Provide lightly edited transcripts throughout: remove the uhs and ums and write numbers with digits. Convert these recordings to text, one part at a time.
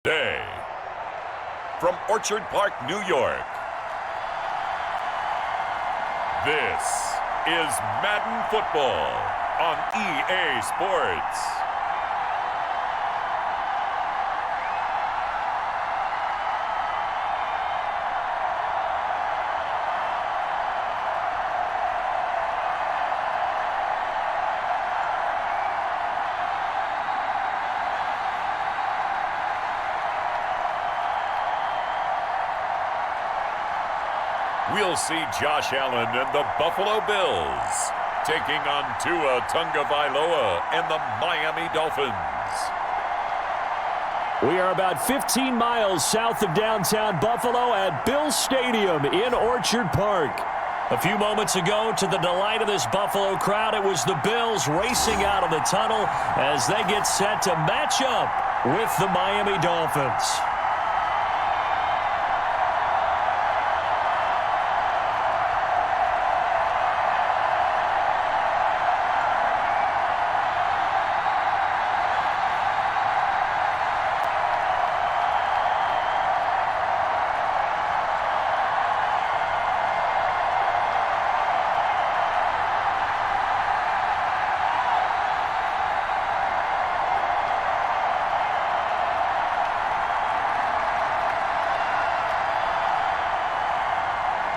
Day from Orchard Park, New York. This is Madden Football on EA Sports. We'll see Josh Allen and the Buffalo Bills taking on Tua Tagovailoa and the Miami Dolphins. We are about 15 miles south of downtown Buffalo at Bills Stadium in Orchard Park. A few moments ago, to the delight of this Buffalo crowd, it was the Bills racing out of the tunnel as they get set to match up with the Miami Dolphins.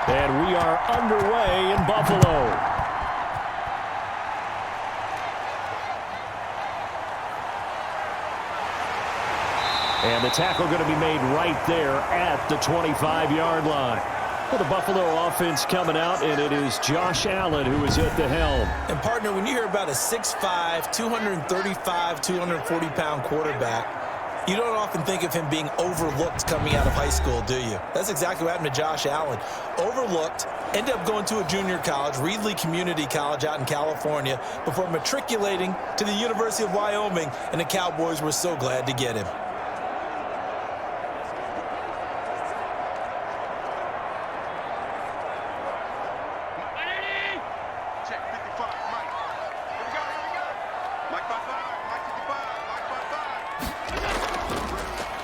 And we are underway in Buffalo. And the tackle going to be made right there at the 25-yard line. Well, the Buffalo offense coming out, and it is Josh Allen who is at the helm. And, partner, when you hear about a 6'5", 235, 240-pound quarterback, you don't often think of him being overlooked coming out of high school, do you? That's exactly what happened to Josh Allen. Overlooked, ended up going to a junior college, Reedley Community College out in California, before matriculating to the University of Wyoming, and the Cowboys were so glad to get him.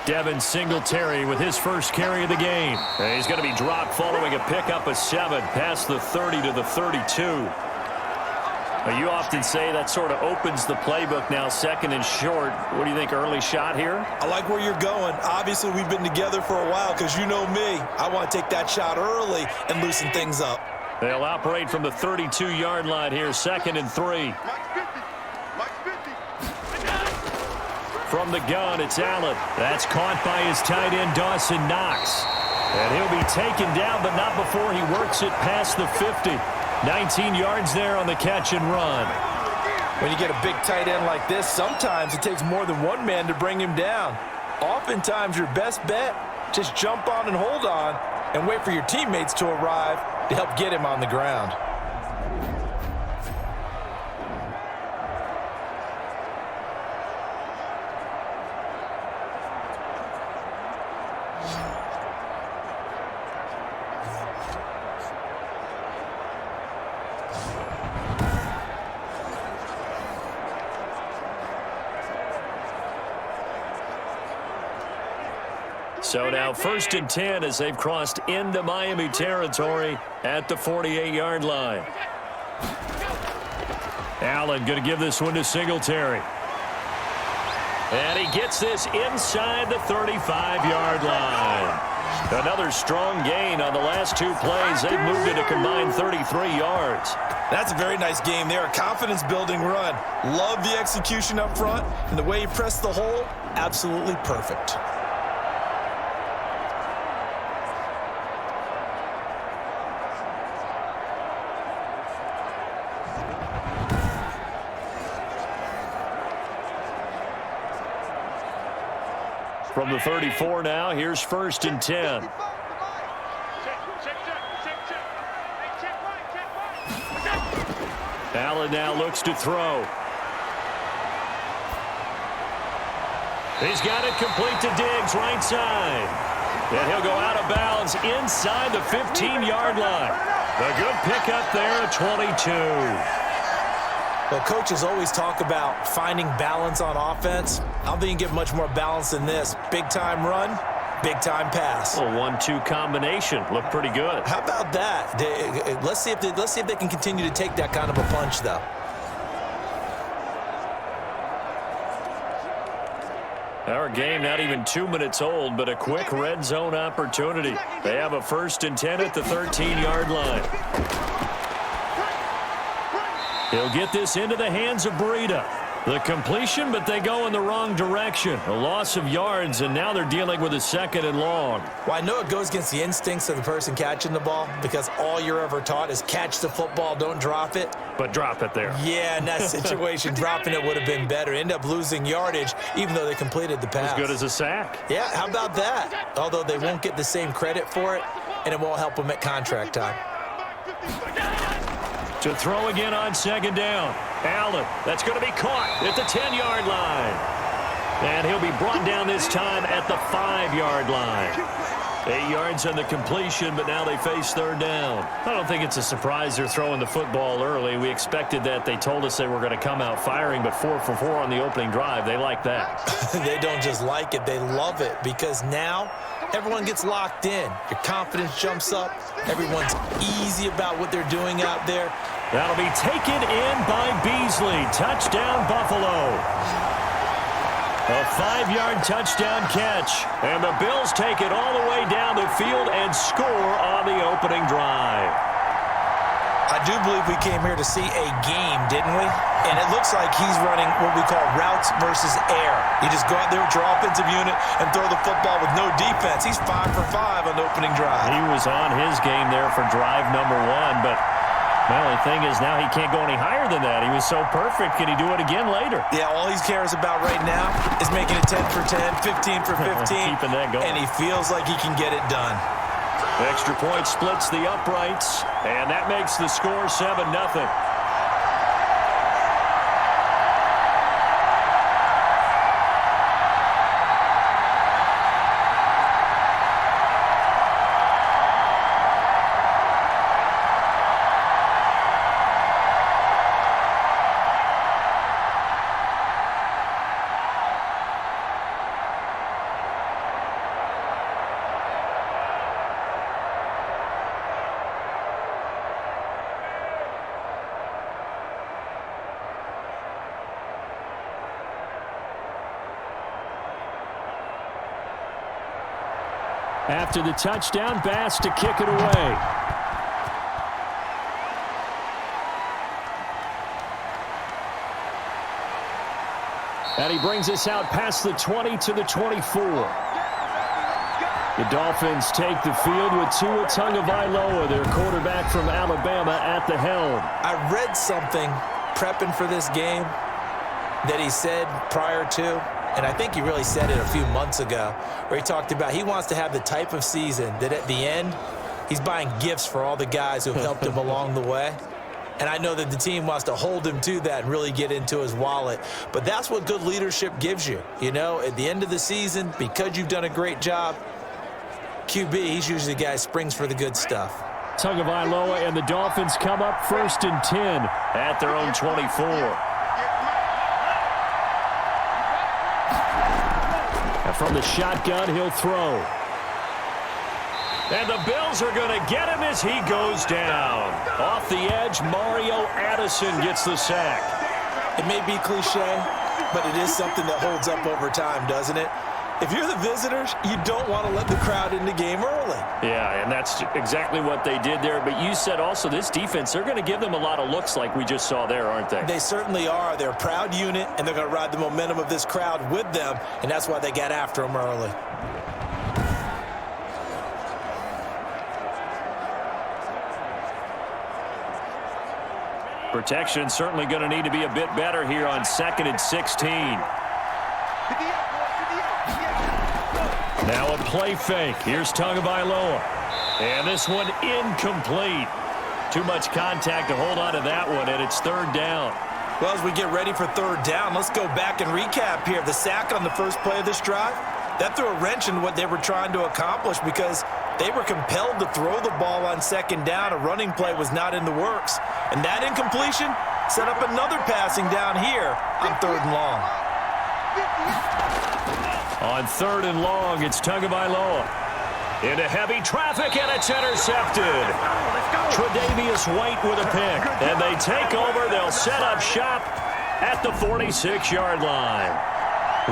Devin Singletary with his first carry of the game. And he's going to be dropped following a pickup of 7 past the 30 to the 32. Now, you often say that sort of opens the playbook now, second and short. What do you think, early shot here? I like where you're going. Obviously, we've been together for a while because you know me. I want to take that shot early and loosen things up. They'll operate from the 32-yard line here, 2nd and 3. From the gun, it's Allen. That's caught by his tight end, Dawson Knox. And he'll be taken down, but not before he works it past the 50. 19 yards there on the catch and run. When you get a big tight end like this, sometimes it takes more than one man to bring him down. Oftentimes, your best bet, just jump on and hold on and wait for your teammates to arrive to help get him on the ground. So now 1st and 10 as they've crossed into Miami territory at the 48-yard line. Allen going to give this one to Singletary. And he gets this inside the 35-yard line. Another strong gain on the last 2 plays. They've moved it a combined 33 yards. That's a very nice game there. A confidence-building run. Love the execution up front, and the way he pressed the hole, absolutely perfect. From the 34 now, here's 1st and 10. Allen now looks to throw. He's got it complete to Diggs, right side. And he'll go out of bounds inside the 15-yard line. A good pickup there at 22. Well, coaches always talk about finding balance on offense. I don't think you can get much more balance than this. Big-time run, big-time pass. A 1-2 combination. Looked pretty good. How about that? Let's see if they can continue to take that kind of a punch, though. Our game not even 2 minutes old, but a quick red zone opportunity. They have a 1st and 10 at the 13-yard line. He'll get this into the hands of Breida. The completion, but they go in the wrong direction. A loss of yards, and now they're dealing with a 2nd and long. Well, I know it goes against the instincts of the person catching the ball because all you're ever taught is catch the football, don't drop it. But drop it there. Yeah, in that situation, dropping it would have been better. End up losing yardage, even though they completed the pass. As good as a sack. Yeah, how about that? Although they won't get the same credit for it, and it won't help them at contract time. To throw again on 2nd down. Allen, that's going to be caught at the 10-yard line. And he'll be brought down this time at the 5-yard line. 8 yards on the completion, but now they face 3rd down. I don't think it's a surprise they're throwing the football early. We expected that. They told us they were going to come out firing, but 4 for 4 on the opening drive. They like that. They don't just like it. They love it because now everyone gets locked in. Your confidence jumps up. Everyone's easy about what they're doing out there. That'll be taken in by Beasley. Touchdown, Buffalo. A 5-yard touchdown catch. And the Bills take it all the way down the field and score on the opening drive. I do believe we came here to see a game, didn't we? And it looks like he's running what we call routes versus air. You just go out there with your offensive unit and throw the football with no defense. He's 5 for 5 on the opening drive. He was on his game there for drive number 1, but the only thing is now he can't go any higher than that. He was so perfect. Can he do it again later? Yeah, all he cares about right now is making it 10 for 10, 15 for 15. Keeping that going. And he feels like he can get it done. Extra point splits the uprights, and that makes the score 7-0. After the touchdown, Bass to kick it away. And he brings us out past the 20 to the 24. The Dolphins take the field with Tua Tagovailoa, their quarterback from Alabama, at the helm. I read something prepping for this game that he said prior to, and I think he really said it a few months ago, where he talked about he wants to have the type of season that at the end, he's buying gifts for all the guys who have helped him along the way. And I know that the team wants to hold him to that and really get into his wallet. But that's what good leadership gives you. You know, at the end of the season, because you've done a great job, QB, he's usually the guy who springs for the good stuff. Tagovailoa and the Dolphins come up 1st and 10 at their own 24. And from the shotgun, he'll throw. And the Bills are going to get him as he goes down. Off the edge, Mario Addison gets the sack. It may be cliche, but it is something that holds up over time, doesn't it? If you're the visitors, you don't want to let the crowd in the game early. Yeah, and that's exactly what they did there. But you said also this defense, they're going to give them a lot of looks like we just saw there, aren't they? They certainly are. They're a proud unit, and they're going to ride the momentum of this crowd with them, and that's why they got after them early. Protection certainly going to need to be a bit better here on 2nd and 16. Now a play fake. Here's Tagovailoa. And this one incomplete. Too much contact to hold on to that one, and it's 3rd down. Well, as we get ready for 3rd down, let's go back and recap here. The sack on the first play of this drive, that threw a wrench in what they were trying to accomplish because they were compelled to throw the ball on 2nd down. A running play was not in the works. And that incompletion, Set up another passing down here on 3rd and long. On 3rd and long, it's Tagovailoa. Into heavy traffic, and it's intercepted. Tre'Davious White with a pick. And they take over. They'll set up shop at the 46-yard line.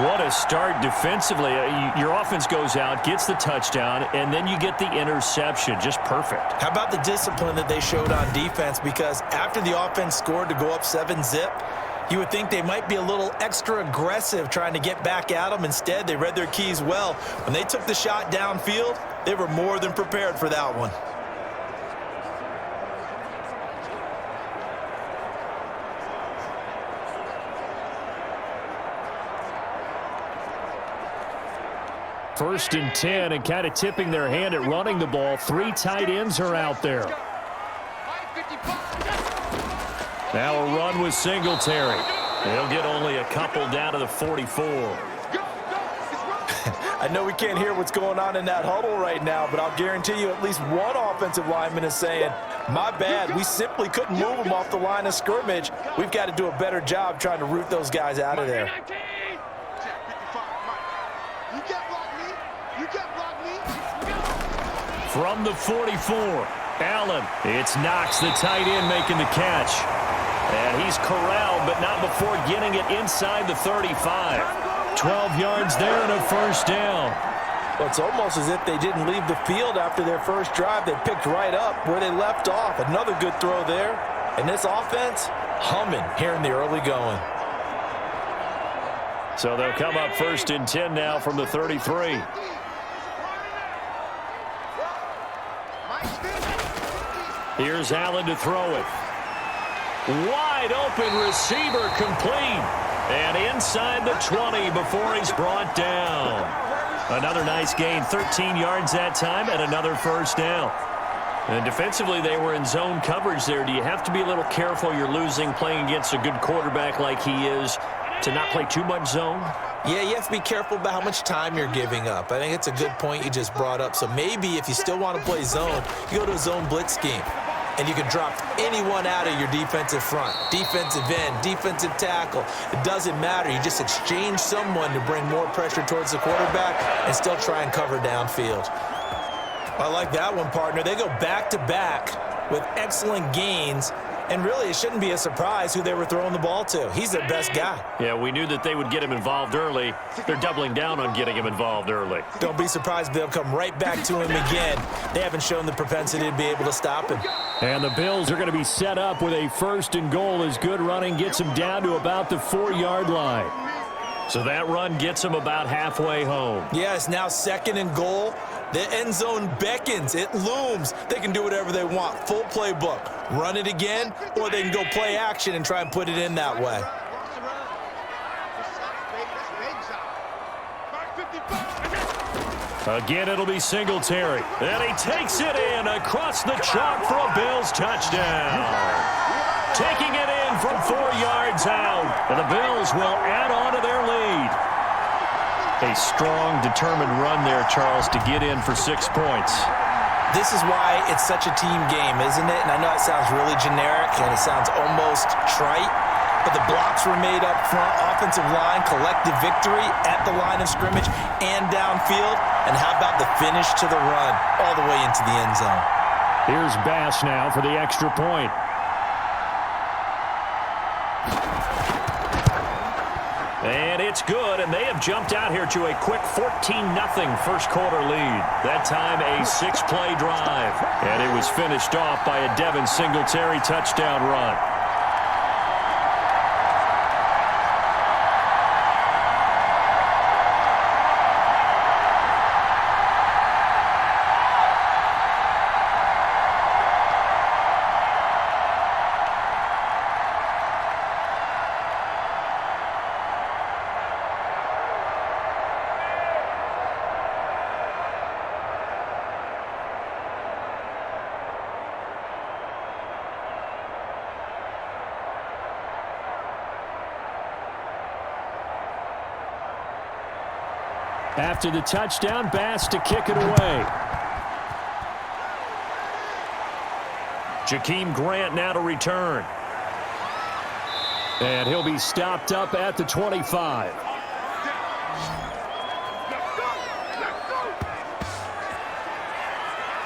What a start defensively. Your offense goes out, gets the touchdown, and then you get the interception. Just perfect. How about the discipline that they showed on defense? Because after the offense scored to go up 7-zip, you would think they might be a little extra aggressive trying to get back at them. Instead, they read their keys well. When they took the shot downfield, they were more than prepared for that one. First and 10, and kind of tipping their hand at running the ball. 3 tight ends are out there. Now a run with Singletary. He'll get only a couple down to the 44. I know we can't hear what's going on in that huddle right now, but I'll guarantee you at least one offensive lineman is saying, my bad, we simply couldn't move them off the line of scrimmage. We've got to do a better job trying to root those guys out of there. From the 44, Allen. It's Knox, the tight end, making the catch. And he's corralled, but not before getting it inside the 35. 12 yards there and a first down. Well, it's almost as if they didn't leave the field after their first drive. They picked right up where they left off. Another good throw there. And this offense, humming here in the early going. So they'll come up first and 10 now from the 33. Here's Allen to throw it. Wide open receiver complete. And inside the 20 before he's brought down. Another nice gain, 13 yards that time, and another first down. And defensively, they were in zone coverage there. Do you have to be a little careful? You're losing playing against a good quarterback like he is to not play too much zone? Yeah, you have to be careful about how much time you're giving up. I think it's a good point you just brought up. So maybe if you still want to play zone, you go to a zone blitz scheme. And you can drop anyone out of your defensive front, defensive end, defensive tackle. It doesn't matter. You just exchange someone to bring more pressure towards the quarterback and still try and cover downfield. I like that one, partner. They go back-to-back with excellent gains. And really, it shouldn't be a surprise who they were throwing the ball to. He's their best guy. Yeah, we knew that they would get him involved early. They're doubling down on getting him involved early. Don't be surprised if they'll come right back to him again. They haven't shown the propensity to be able to stop him. And the Bills are going to be set up with a first and goal as good running gets them down to about the 4-yard line. So that run gets them about halfway home. Yeah, it's now 2nd and goal. The end zone beckons. It looms. They can do whatever they want. Full playbook. Run it again, or they can go play action and try and put it in that way. Again, it'll be Singletary. And he takes it in across the chalk for a Bills touchdown. Taking it in from 4 yards out. And the Bills will add on to their lead. A strong, determined run there, Charles, to get in for 6 points. This is why it's such a team game, isn't it? And I know it sounds really generic and it sounds almost trite, but the blocks were made up front. Offensive line, collective victory at the line of scrimmage and downfield. And how about the finish to the run all the way into the end zone? Here's Bass now for the extra point. And it's good, and they have jumped out here to a quick 14-0 first quarter lead. That time a 6-play drive. And it was finished off by a Devin Singletary touchdown run. After the touchdown, Bass to kick it away. Jakeem Grant now to return. And he'll be stopped up at the 25.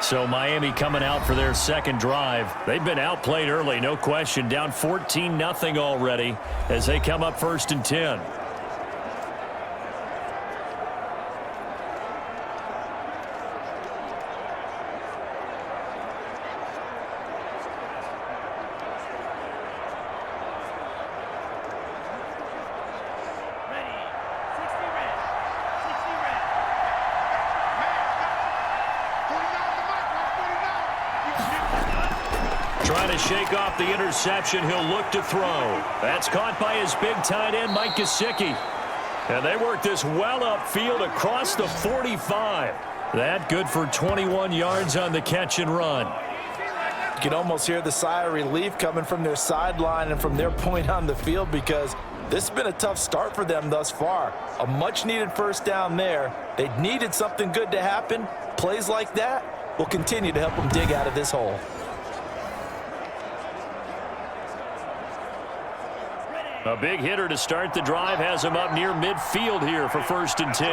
So Miami coming out for their second drive. They've been outplayed early, no question. Down 14-0 already as they come up 1st and 10. Trying to shake off the interception. He'll look to throw. That's caught by his big tight end, Mike Gesicki. And they work this well upfield across the 45. That good for 21 yards on the catch and run. You can almost hear the sigh of relief coming from their sideline and from their point on the field, because this has been a tough start for them thus far. A much-needed first down there. They needed something good to happen. Plays like that will continue to help them dig out of this hole. A big hitter to start the drive has him up near midfield here for 1st and 10.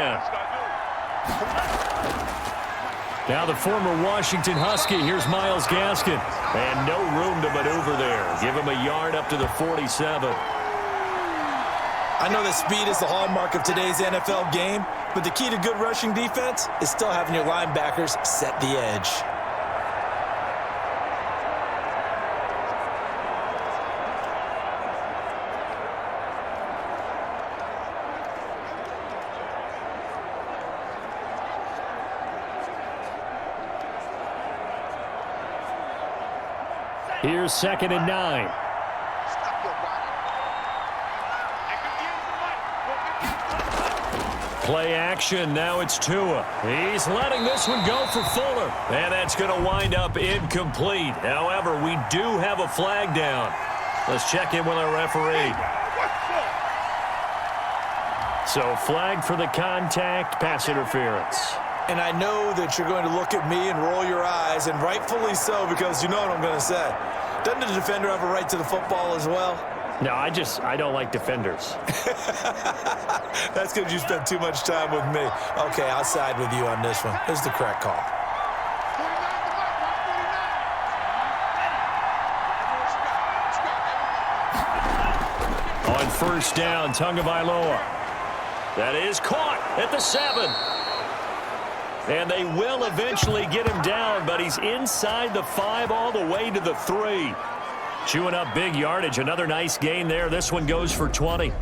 Now the former Washington Husky. Here's Myles Gaskin. And no room to maneuver there. Give him a yard up to the 47. I know that speed is the hallmark of today's NFL game, but the key to good rushing defense is still having your linebackers set the edge. Here's 2nd and 9. Play action. Now it's Tua. He's letting this one go for Fuller. And that's going to wind up incomplete. However, we do have a flag down. Let's check in with our referee. So flag for the contact, pass interference. And I know that you're going to look at me and roll your eyes, and rightfully so, because you know what I'm going to say. Doesn't the defender have a right to the football as well? No, I don't like defenders. That's because you spent too much time with me. Okay, I'll side with you on this one. This is the correct call. On 1st down, Tagovailoa. That is caught at the 7. And they will eventually get him down, but he's inside the 5 all the way to the 3. Chewing up big yardage. Another nice gain there. This one goes for 20.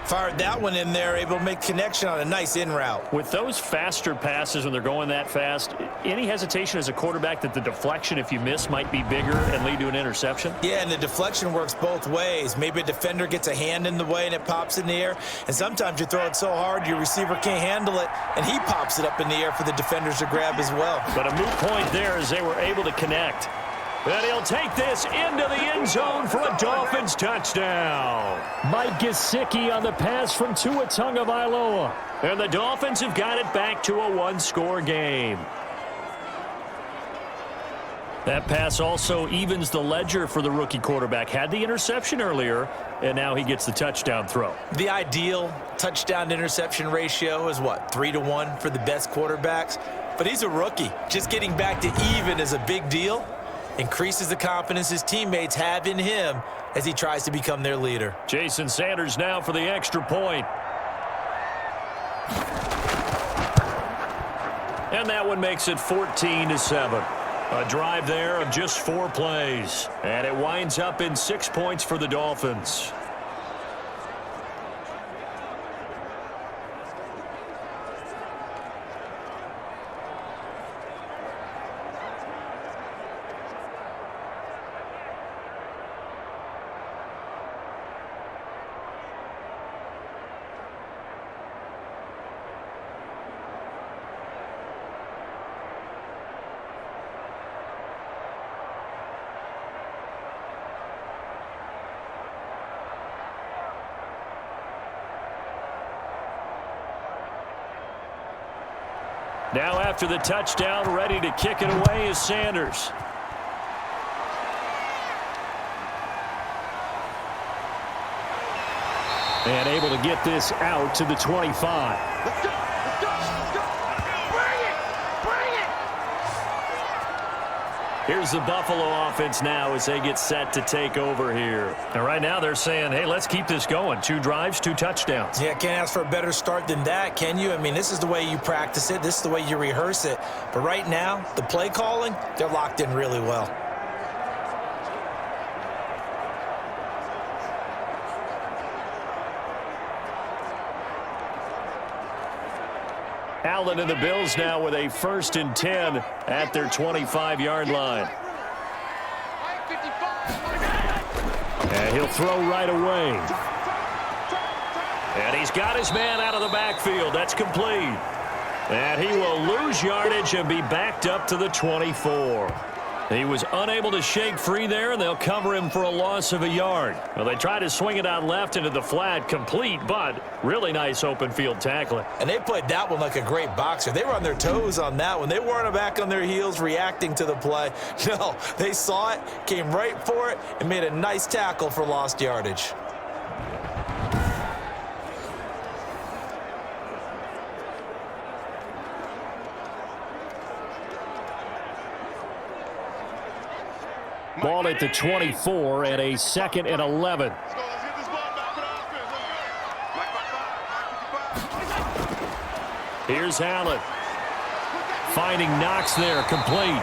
Fired that one in there, able to make connection on a nice in route. With those faster passes when they're going that fast, any hesitation as a quarterback that the deflection, if you miss, might be bigger and lead to an interception? Yeah, and the deflection works both ways. Maybe a defender gets a hand in the way and it pops in the air, and sometimes you throw it so hard your receiver can't handle it, and he pops it up in the air for the defenders to grab as well. But a moot point there as they were able to connect. And he'll take this into the end zone for a Dolphins touchdown. Mike Gesicki on the pass from Tua Tagovailoa. And the Dolphins have got it back to a one-score game. That pass also evens the ledger for the rookie quarterback. Had the interception earlier, and now he gets the touchdown throw. The ideal touchdown-interception ratio is what, 3-to-1 for the best quarterbacks? But he's a rookie. Just getting back to even is a big deal. Increases the confidence his teammates have in him as he tries to become their leader. Jason Sanders now for the extra point. And that one makes it 14-7. A drive there of just 4 plays. And it winds up in 6 points for the Dolphins. Now after the touchdown, ready to kick it away is Sanders. And able to get this out to the 25. Let's go. Let's go. Let's go. Bring it. Bring it. Here's the Buffalo offense now as they get set to take over here. And right now they're saying, hey, let's keep this going. 2 drives, 2 touchdowns. Yeah, can't ask for a better start than that, can you? I mean, this is the way you practice it. This is the way you rehearse it. But right now, the play calling, they're locked in really well. Allen and the Bills now with a 1st and 10 at their 25-yard line. And he'll throw right away. And he's got his man out of the backfield. That's complete. And he will lose yardage and be backed up to the 24. He was unable to shake free there, and they'll cover him for a loss of a yard. Well, they tried to swing it out left into the flat, complete, but really nice open field tackling. And they played that one like a great boxer. They were on their toes on that one. They weren't back on their heels reacting to the play. No, they saw it, came right for it, and made a nice tackle for lost yardage. Ball at the 24 and a 2nd and 11. Let's go. Let's get this ball back for the offense. Let's go. Here's Allen. Finding Knox there, complete.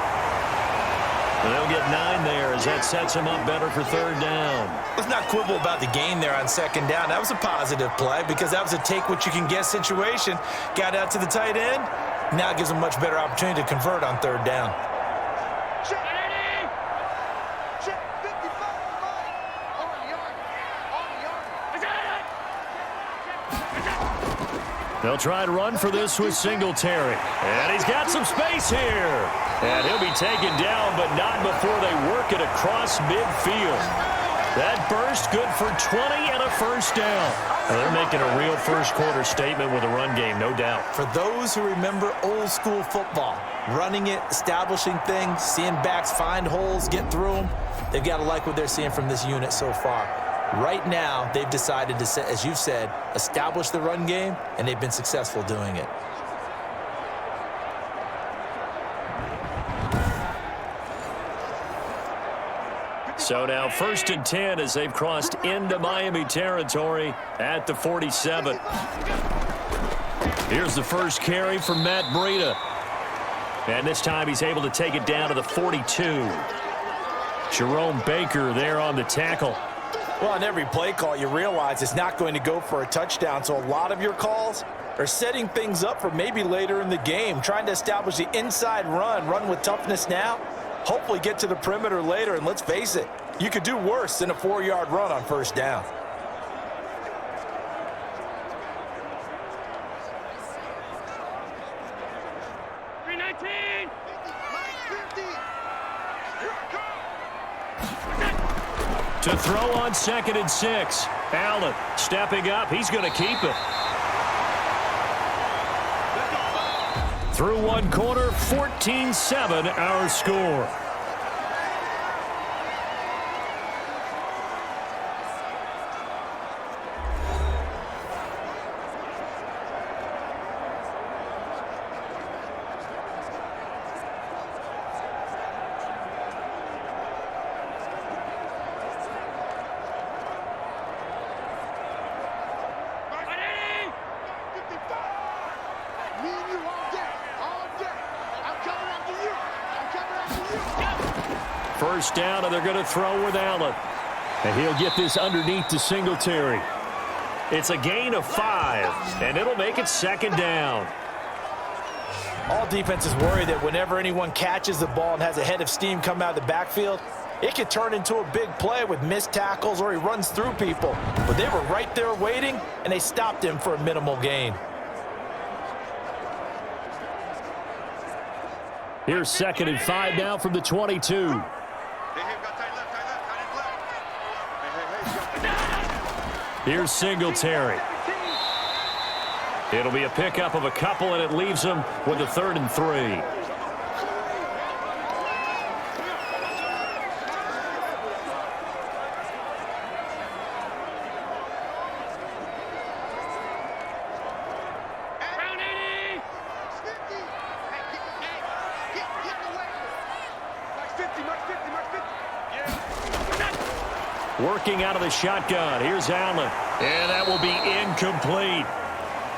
And they'll get 9 there as that sets him up better for 3rd down. Let's not quibble about the gain there on 2nd down. That was a positive play because that was a take-what-you-can-get situation. Got out to the tight end. Now it gives them a much better opportunity to convert on 3rd down. They'll try to run for this with Singletary. And he's got some space here. And he'll be taken down, but not before they work it across midfield. That burst good for 20 and a 1st down. Well, they're making a real first-quarter statement with a run game, no doubt. For those who remember old-school football, running it, establishing things, seeing backs find holes, get through them, they've got to like what they're seeing from this unit so far. Right now, they've decided to, as you've said, establish the run game, and they've been successful doing it. So now 1st and 10 as they've crossed into Miami territory at the 47. Here's the first carry for Matt Breida. And this time he's able to take it down to the 42. Jerome Baker there on the tackle. Well, on every play call, you realize it's not going to go for a touchdown, so a lot of your calls are setting things up for maybe later in the game, trying to establish the inside run with toughness now, hopefully get to the perimeter later, and let's face it, you could do worse than a 4-yard run on 1st down. To throw on 2nd and 6. Allen stepping up. He's going to keep it. Through one quarter, 14-7 our score. First down, and they're going to throw with Allen. And he'll get this underneath to Singletary. It's a gain of 5, and it'll make it 2nd down. All defenses worry that whenever anyone catches the ball and has a head of steam come out of the backfield, it could turn into a big play with missed tackles or he runs through people. But they were right there waiting, and they stopped him for a minimal gain. Here's 2nd and 5 now from the 22. Here's Singletary. It'll be a pickup of a couple, and it leaves them with a 3rd and 3. Working out of the shotgun. Here's Allen. And that will be incomplete.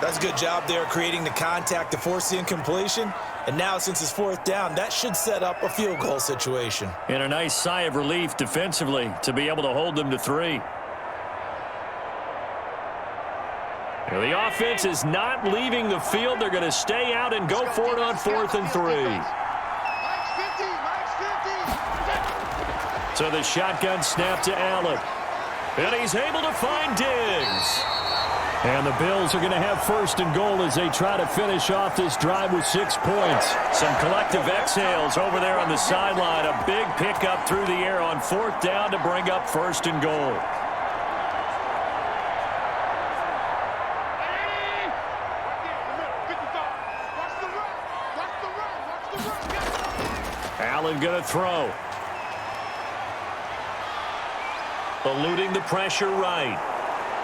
That's a good job there creating the contact to force the incompletion. And now, since it's fourth down, that should set up a field goal situation. And a nice sigh of relief defensively to be able to hold them to 3. Now, the offense is not leaving the field. They're going to stay out and go for it on 4th and 3. So the shotgun snap to Allen. And he's able to find Diggs. And the Bills are going to have 1st and goal as they try to finish off this drive with 6 points. Some collective exhales over there on the sideline. A big pickup through the air on 4th down to bring up 1st and goal. Allen going to throw. Eluding the pressure right.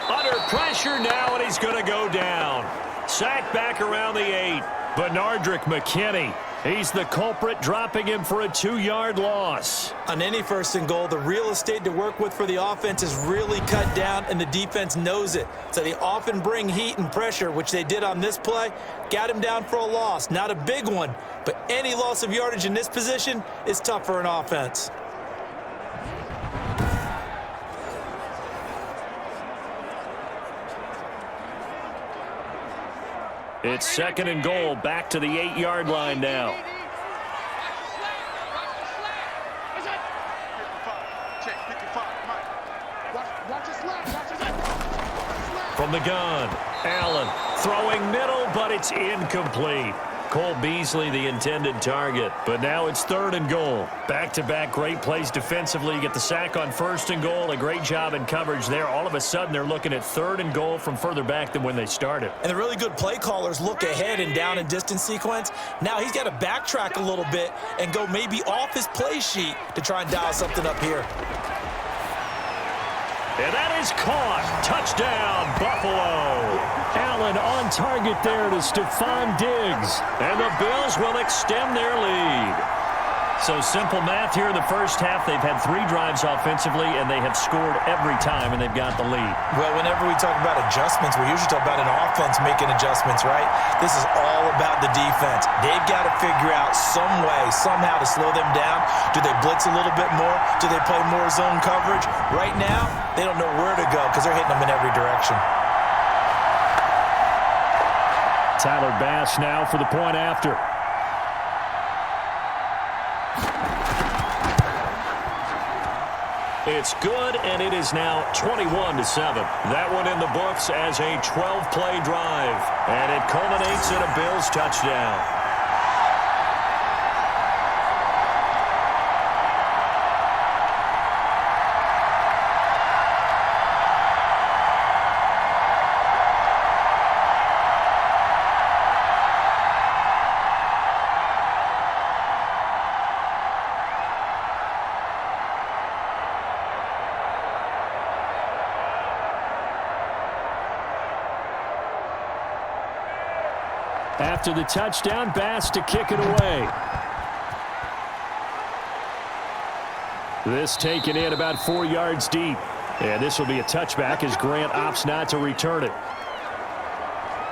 Under pressure now, and he's going to go down. Sacked back around the 8. Benardrick McKinney. He's the culprit, dropping him for a 2-yard loss. On any 1st and goal, the real estate to work with for the offense is really cut down, and the defense knows it. So they often bring heat and pressure, which they did on this play. Got him down for a loss. Not a big one, but any loss of yardage in this position is tough for an offense. It's 2nd and goal, back to the 8-yard line now. From the gun, Allen throwing middle, but it's incomplete. Cole Beasley, the intended target. But now it's 3rd and goal. Back-to-back great plays defensively. You get the sack on 1st and goal. A great job in coverage there. All of a sudden, they're looking at 3rd and goal from further back than when they started. And the really good play callers look ahead and down and distance sequence. Now he's got to backtrack a little bit and go maybe off his play sheet to try and dial something up here. And that is caught. Touchdown, Buffalo. Allen on target there to Stephon Diggs. And the Bills will extend their lead. So simple math here in the first half. They've had 3 drives offensively, and they have scored every time, and they've got the lead. Well, whenever we talk about adjustments, we usually talk about an offense making adjustments, right? This is all about the defense. They've got to figure out some way, somehow to slow them down. Do they blitz a little bit more? Do they play more zone coverage? Right now, they don't know where to go because they're hitting them in every direction. Tyler Bass now for the point after. It's good, and it is now 21-7. That one in the books as a 12-play drive, and it culminates in a Bills touchdown. After the touchdown, Bass to kick it away. This taken in about 4 yards deep. And this will be a touchback as Grant opts not to return it.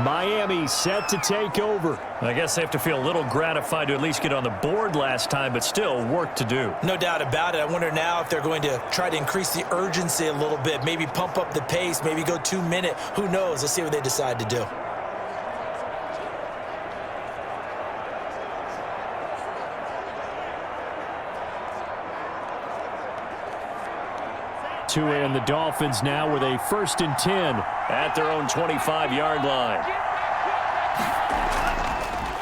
Miami set to take over. I guess they have to feel a little gratified to at least get on the board last time, but still work to do. No doubt about it. I wonder now if they're going to try to increase the urgency a little bit, maybe pump up the pace, maybe go 2-minute. Who knows? Let's see what they decide to do. And the Dolphins now with a 1st and 10 at their own 25-yard line.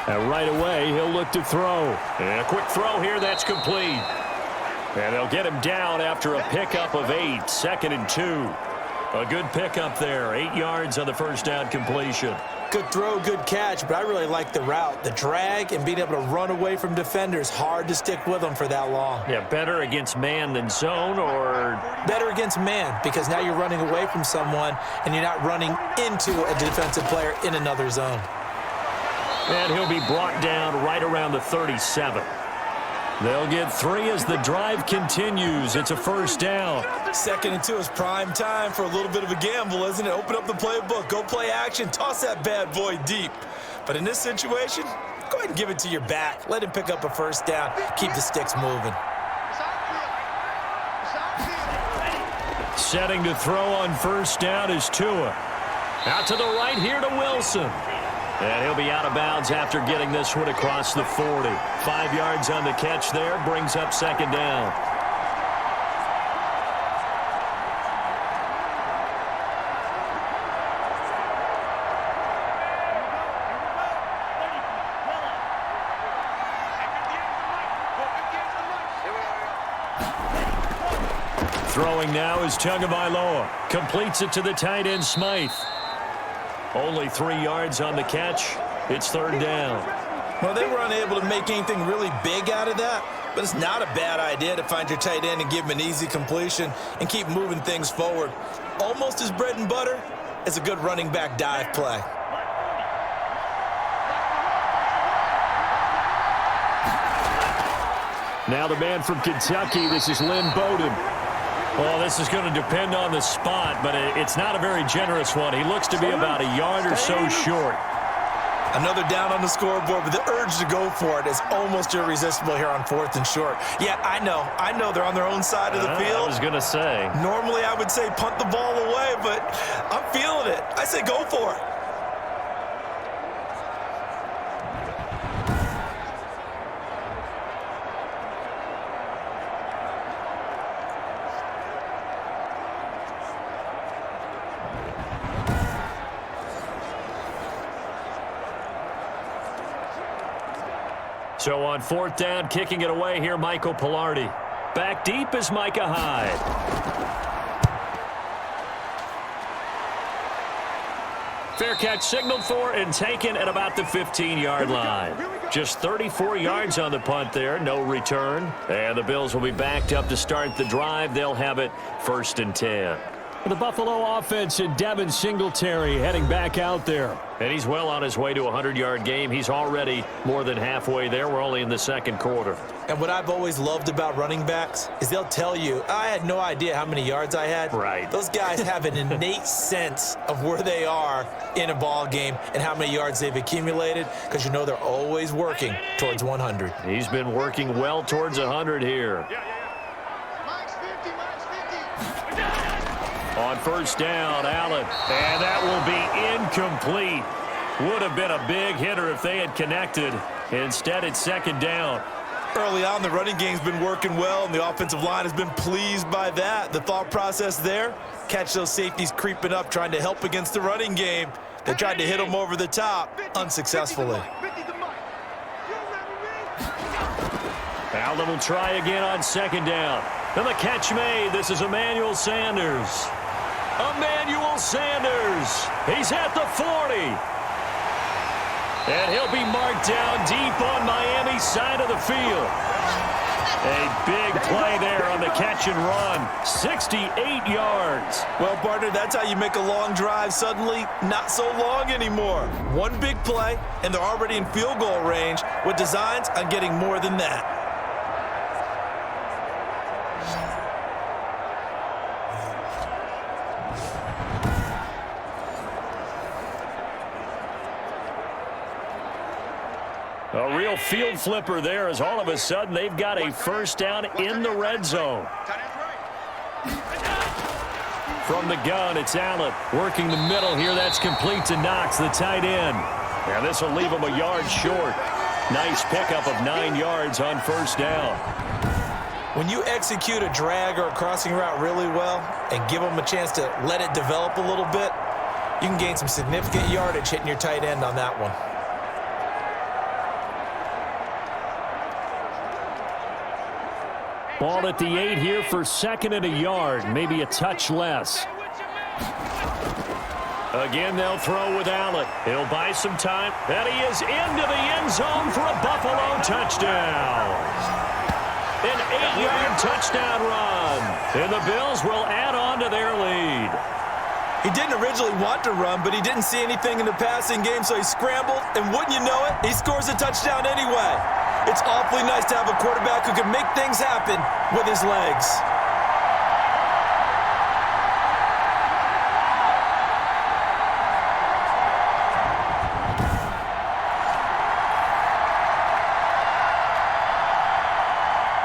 And right away, he'll look to throw. And a quick throw here, that's complete. And they'll get him down after a pickup of 8, 2nd and 2. A good pickup there, 8 yards on the first down completion. Good throw, good catch, but I really like the route. The drag and being able to run away from defenders, hard to stick with them for that long. Yeah, better against man than zone, or? Better against man, because now you're running away from someone and you're not running into a defensive player in another zone. And he'll be brought down right around the 37. They'll get 3 as the drive continues. It's a first down. 2nd and 2 is prime time for a little bit of a gamble, isn't it? Open up the playbook, go play action, toss that bad boy deep. But in this situation, go ahead and give it to your back. Let him pick up a first down. Keep the sticks moving. Setting to throw on first down is Tua. Out to the right here to Wilson. And he'll be out of bounds after getting this one across the 40. 5 yards on the catch there, brings up 2nd down. Throwing now is Tagovailoa. Completes it to the tight end, Smythe. Only 3 yards on the catch. It's 3rd down. Well, they were unable to make anything really big out of that, but it's not a bad idea to find your tight end and give him an easy completion and keep moving things forward. Almost as bread and butter as a good running back dive play. Now the man from Kentucky, this is Lynn Bowden. Well, this is going to depend on the spot, but it's not a very generous one. He looks to be about a yard or so short. Another down on the scoreboard, but the urge to go for it is almost irresistible here on 4th and short. Yeah, I know they're on their own side of the field. I was going to say. Normally I would say punt the ball away, but I'm feeling it. I say go for it. So on 4th down, kicking it away here, Michael Pilardi. Back deep is Micah Hyde. Fair catch signaled for and taken at about the 15-yard line. Just 34 yards on the punt there, no return. And the Bills will be backed up to start the drive. They'll have it 1st and 10. The Buffalo offense and Devin Singletary heading back out there. And he's well on his way to a 100-yard game. He's already more than halfway there. We're only in the 2nd quarter. And what I've always loved about running backs is they'll tell you, I had no idea how many yards I had. Right. Those guys have an innate sense of where they are in a ball game and how many yards they've accumulated, because you know they're always working towards 100. He's been working well towards 100 here. On 1st down, Allen, and that will be incomplete. Would have been a big hitter if they had connected. Instead, it's 2nd down. Early on, the running game's been working well, and the offensive line has been pleased by that. The thought process there, catch those safeties creeping up, trying to help against the running game. They tried to hit them over the top, unsuccessfully. Allen will try again on 2nd down. And the catch made. This is Emmanuel Sanders. Emmanuel Sanders. He's at the 40. And he'll be marked down deep on Miami's side of the field. A big play there on the catch and run. 68 yards. Well, partner, that's how you make a long drive suddenly not so long anymore. One big play, and they're already in field goal range with designs on getting more than that. A real field flipper there, as all of a sudden they've got a first down in the red zone. From the gun, it's Allen working the middle here. That's complete to Knox, the tight end. And this will leave him a yard short. Nice pickup of 9 yards on 1st down. When you execute a drag or a crossing route really well and give them a chance to let it develop a little bit, you can gain some significant yardage hitting your tight end on that one. Ball at the 8 here for 2nd and a yard, maybe a touch less. Again, they'll throw with Allen. He'll buy some time, and he is into the end zone for a Buffalo touchdown. An 8-yard touchdown run, and the Bills will add on to their lead. He didn't originally want to run, but he didn't see anything in the passing game, so he scrambled, and wouldn't you know it, he scores a touchdown anyway. It's awfully nice to have a quarterback who can make things happen with his legs.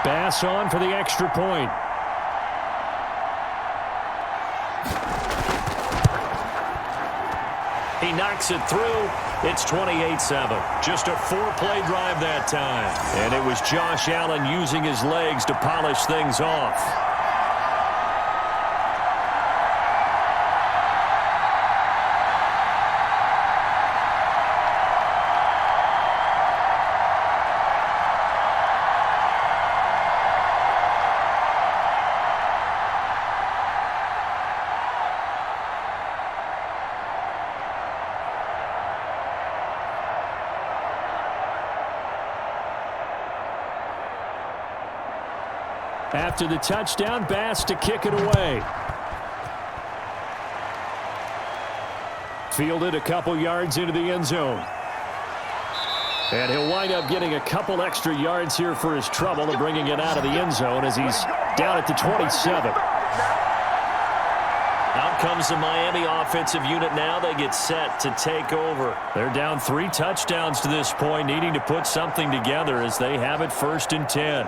Pass on for the extra point. He knocks it through. It's 28-7. Just a 4-play drive that time. And it was Josh Allen using his legs to polish things off. After the touchdown, Bass to kick it away. Fielded a couple yards into the end zone. And he'll wind up getting a couple extra yards here for his trouble and bringing it out of the end zone as he's down at the 27. Out comes the Miami offensive unit now. They get set to take over. They're down 3 touchdowns to this point, needing to put something together as they have it 1st and 10.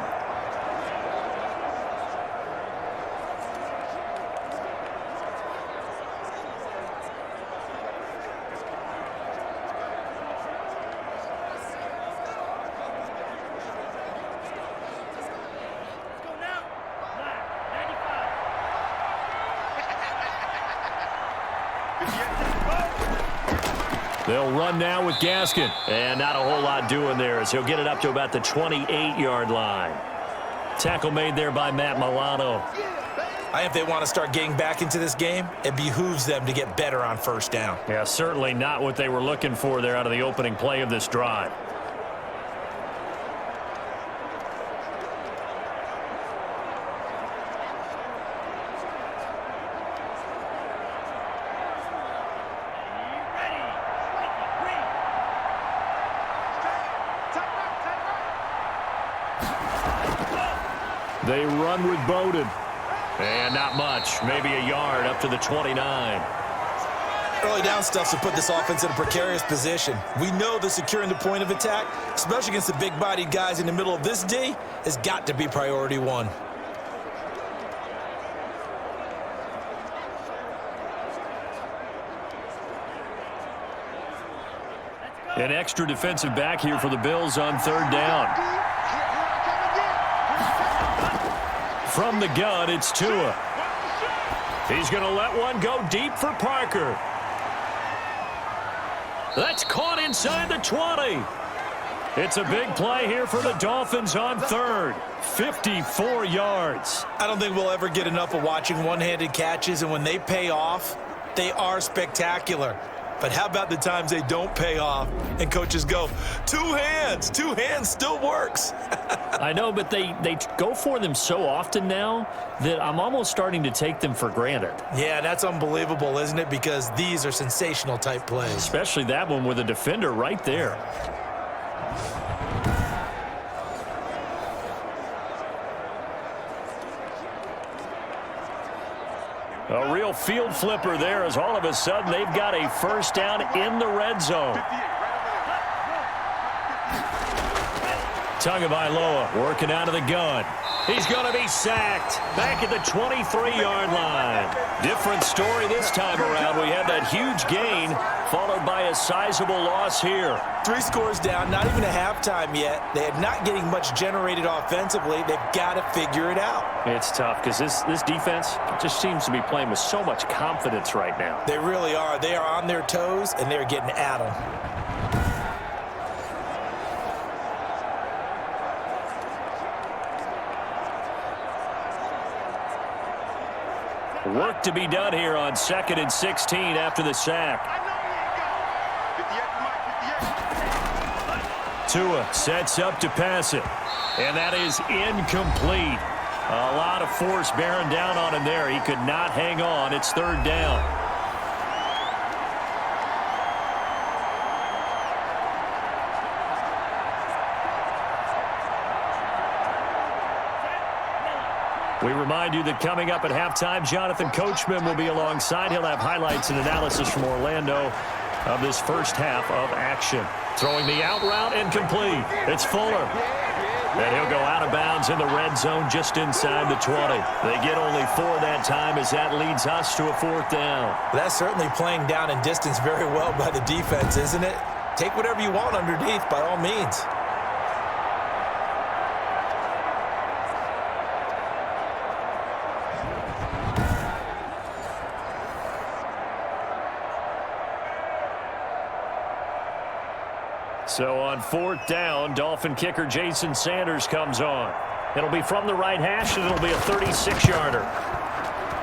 They'll run now with Gaskin. And not a whole lot doing there as he'll get it up to about the 28-yard line. Tackle made there by Matt Milano. I think if they want to start getting back into this game, it behooves them to get better on 1st down. Yeah, certainly not what they were looking for there out of the opening play of this drive. They run with Bowden. And not much. Maybe a yard up to the 29. Early down stuff to put this offense in a precarious position. We know that securing the point of attack, especially against the big-bodied guys in the middle of this D, has got to be priority 1. An extra defensive back here for the Bills on 3rd down. From the gun, it's Tua. He's going to let one go deep for Parker. That's caught inside the 20. It's a big play here for the Dolphins on 3rd. 54 yards. I don't think we'll ever get enough of watching one-handed catches, and when they pay off, they are spectacular. But how about the times they don't pay off and coaches go, 2 hands. 2 hands still works. I know, but they go for them so often now that I'm almost starting to take them for granted. Yeah, that's unbelievable, isn't it? Because these are sensational type plays. Especially that one with a defender right there. A real field flipper there as all of a sudden they've got a 1st down in the red zone. Tagovailoa working out of the gun. He's going to be sacked back at the 23-yard line. Different story this time around. We had that huge gain followed by a sizable loss here. 3 scores down, not even a halftime yet. They are not getting much generated offensively. They've got to figure it out. It's tough because this defense just seems to be playing with so much confidence right now. They really are. They are on their toes, and they're getting at them. Work to be done here on 2nd and 16 after the sack. Tua sets up to pass it. And that is incomplete. A lot of force bearing down on him there. He could not hang on. It's 3rd down. We remind you that coming up at halftime, Jonathan Coachman will be alongside. He'll have highlights and analysis from Orlando of this first half of action. Throwing the out route incomplete. It's Fuller. And he'll go out of bounds in the red zone just inside the 20. They get only 4 that time as that leads us to a 4th down. That's certainly playing down in distance very well by the defense, isn't it? Take whatever you want underneath by all means. So on 4th down, Dolphin kicker Jason Sanders comes on. It'll be from the right hash, and it'll be a 36-yarder.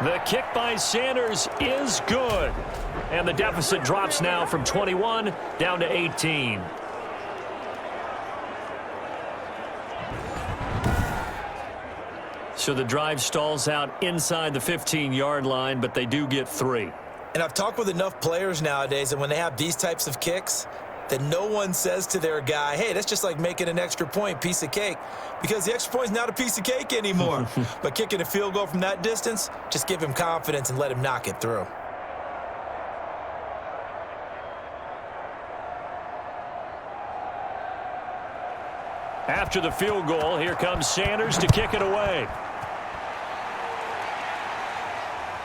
The kick by Sanders is good. And the deficit drops now from 21 down to 18. So the drive stalls out inside the 15-yard line, but they do get 3. And I've talked with enough players nowadays, and when they have these types of kicks, that no one says to their guy, hey, that's just like making an extra point, piece of cake. Because the extra point is not a piece of cake anymore. But kicking a field goal from that distance, just give him confidence and let him knock it through. After the field goal, here comes Sanders to kick it away.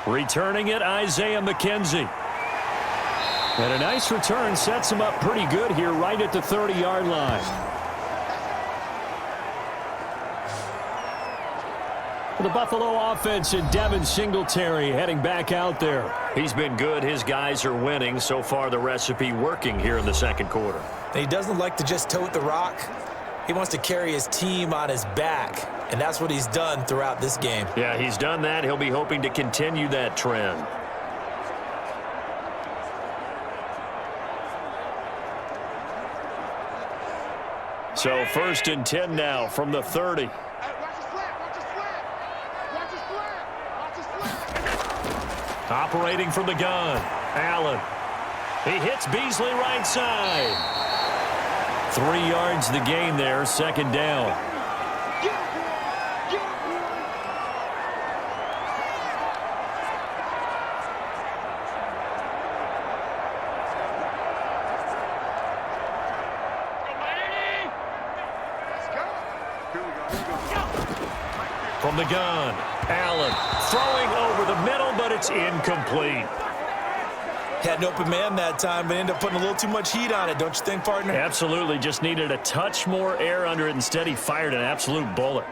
Returning it, Isaiah McKenzie. And a nice return sets him up pretty good here right at the 30-yard line. The Buffalo offense and Devin Singletary heading back out there. He's been good. His guys are winning. So far, the recipe working here in the second quarter. And he doesn't like to just tote the rock. He wants to carry his team on his back. And that's what he's done throughout this game. Yeah, he's done that. He'll be hoping to continue that trend. So 1st and 10 now from the 30. Operating from the gun, Allen. He hits Beasley right side. 3 yards the gain there, 2nd down. From the gun, Allen throwing over the middle, but it's incomplete. Had an open man that time, but ended up putting a little too much heat on it, don't you think, partner? Absolutely. Just needed a touch more air under it. Instead, he fired an absolute bullet.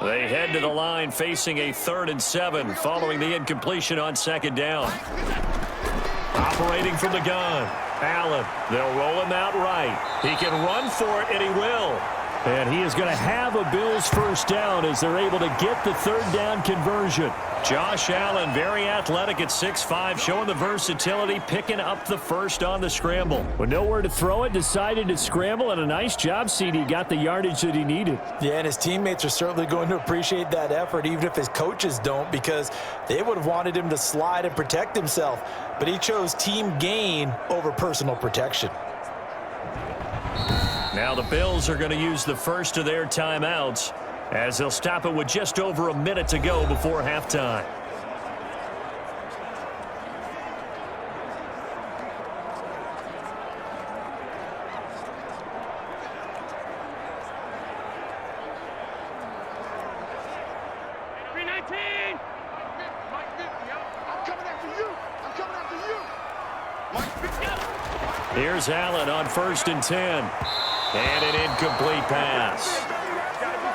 They head to the line facing a 3rd and 7 following the incompletion on 2nd down. Operating from the gun, Allen. They'll roll him out right. He can run for it, and he will. And he is going to have a Bills 1st down as they're able to get the 3rd down conversion. Josh Allen, very athletic at 6'5", showing the versatility, picking up the 1st on the scramble. With nowhere to throw it, decided to scramble, and a nice job, CD. Got the yardage that he needed. Yeah, and his teammates are certainly going to appreciate that effort, even if his coaches don't, because they would have wanted him to slide and protect himself. But he chose team gain over personal protection. Now the Bills are going to use the first of their timeouts as they'll stop it with just over a minute to go before halftime. Here's Allen on 1st and 10. And an incomplete pass.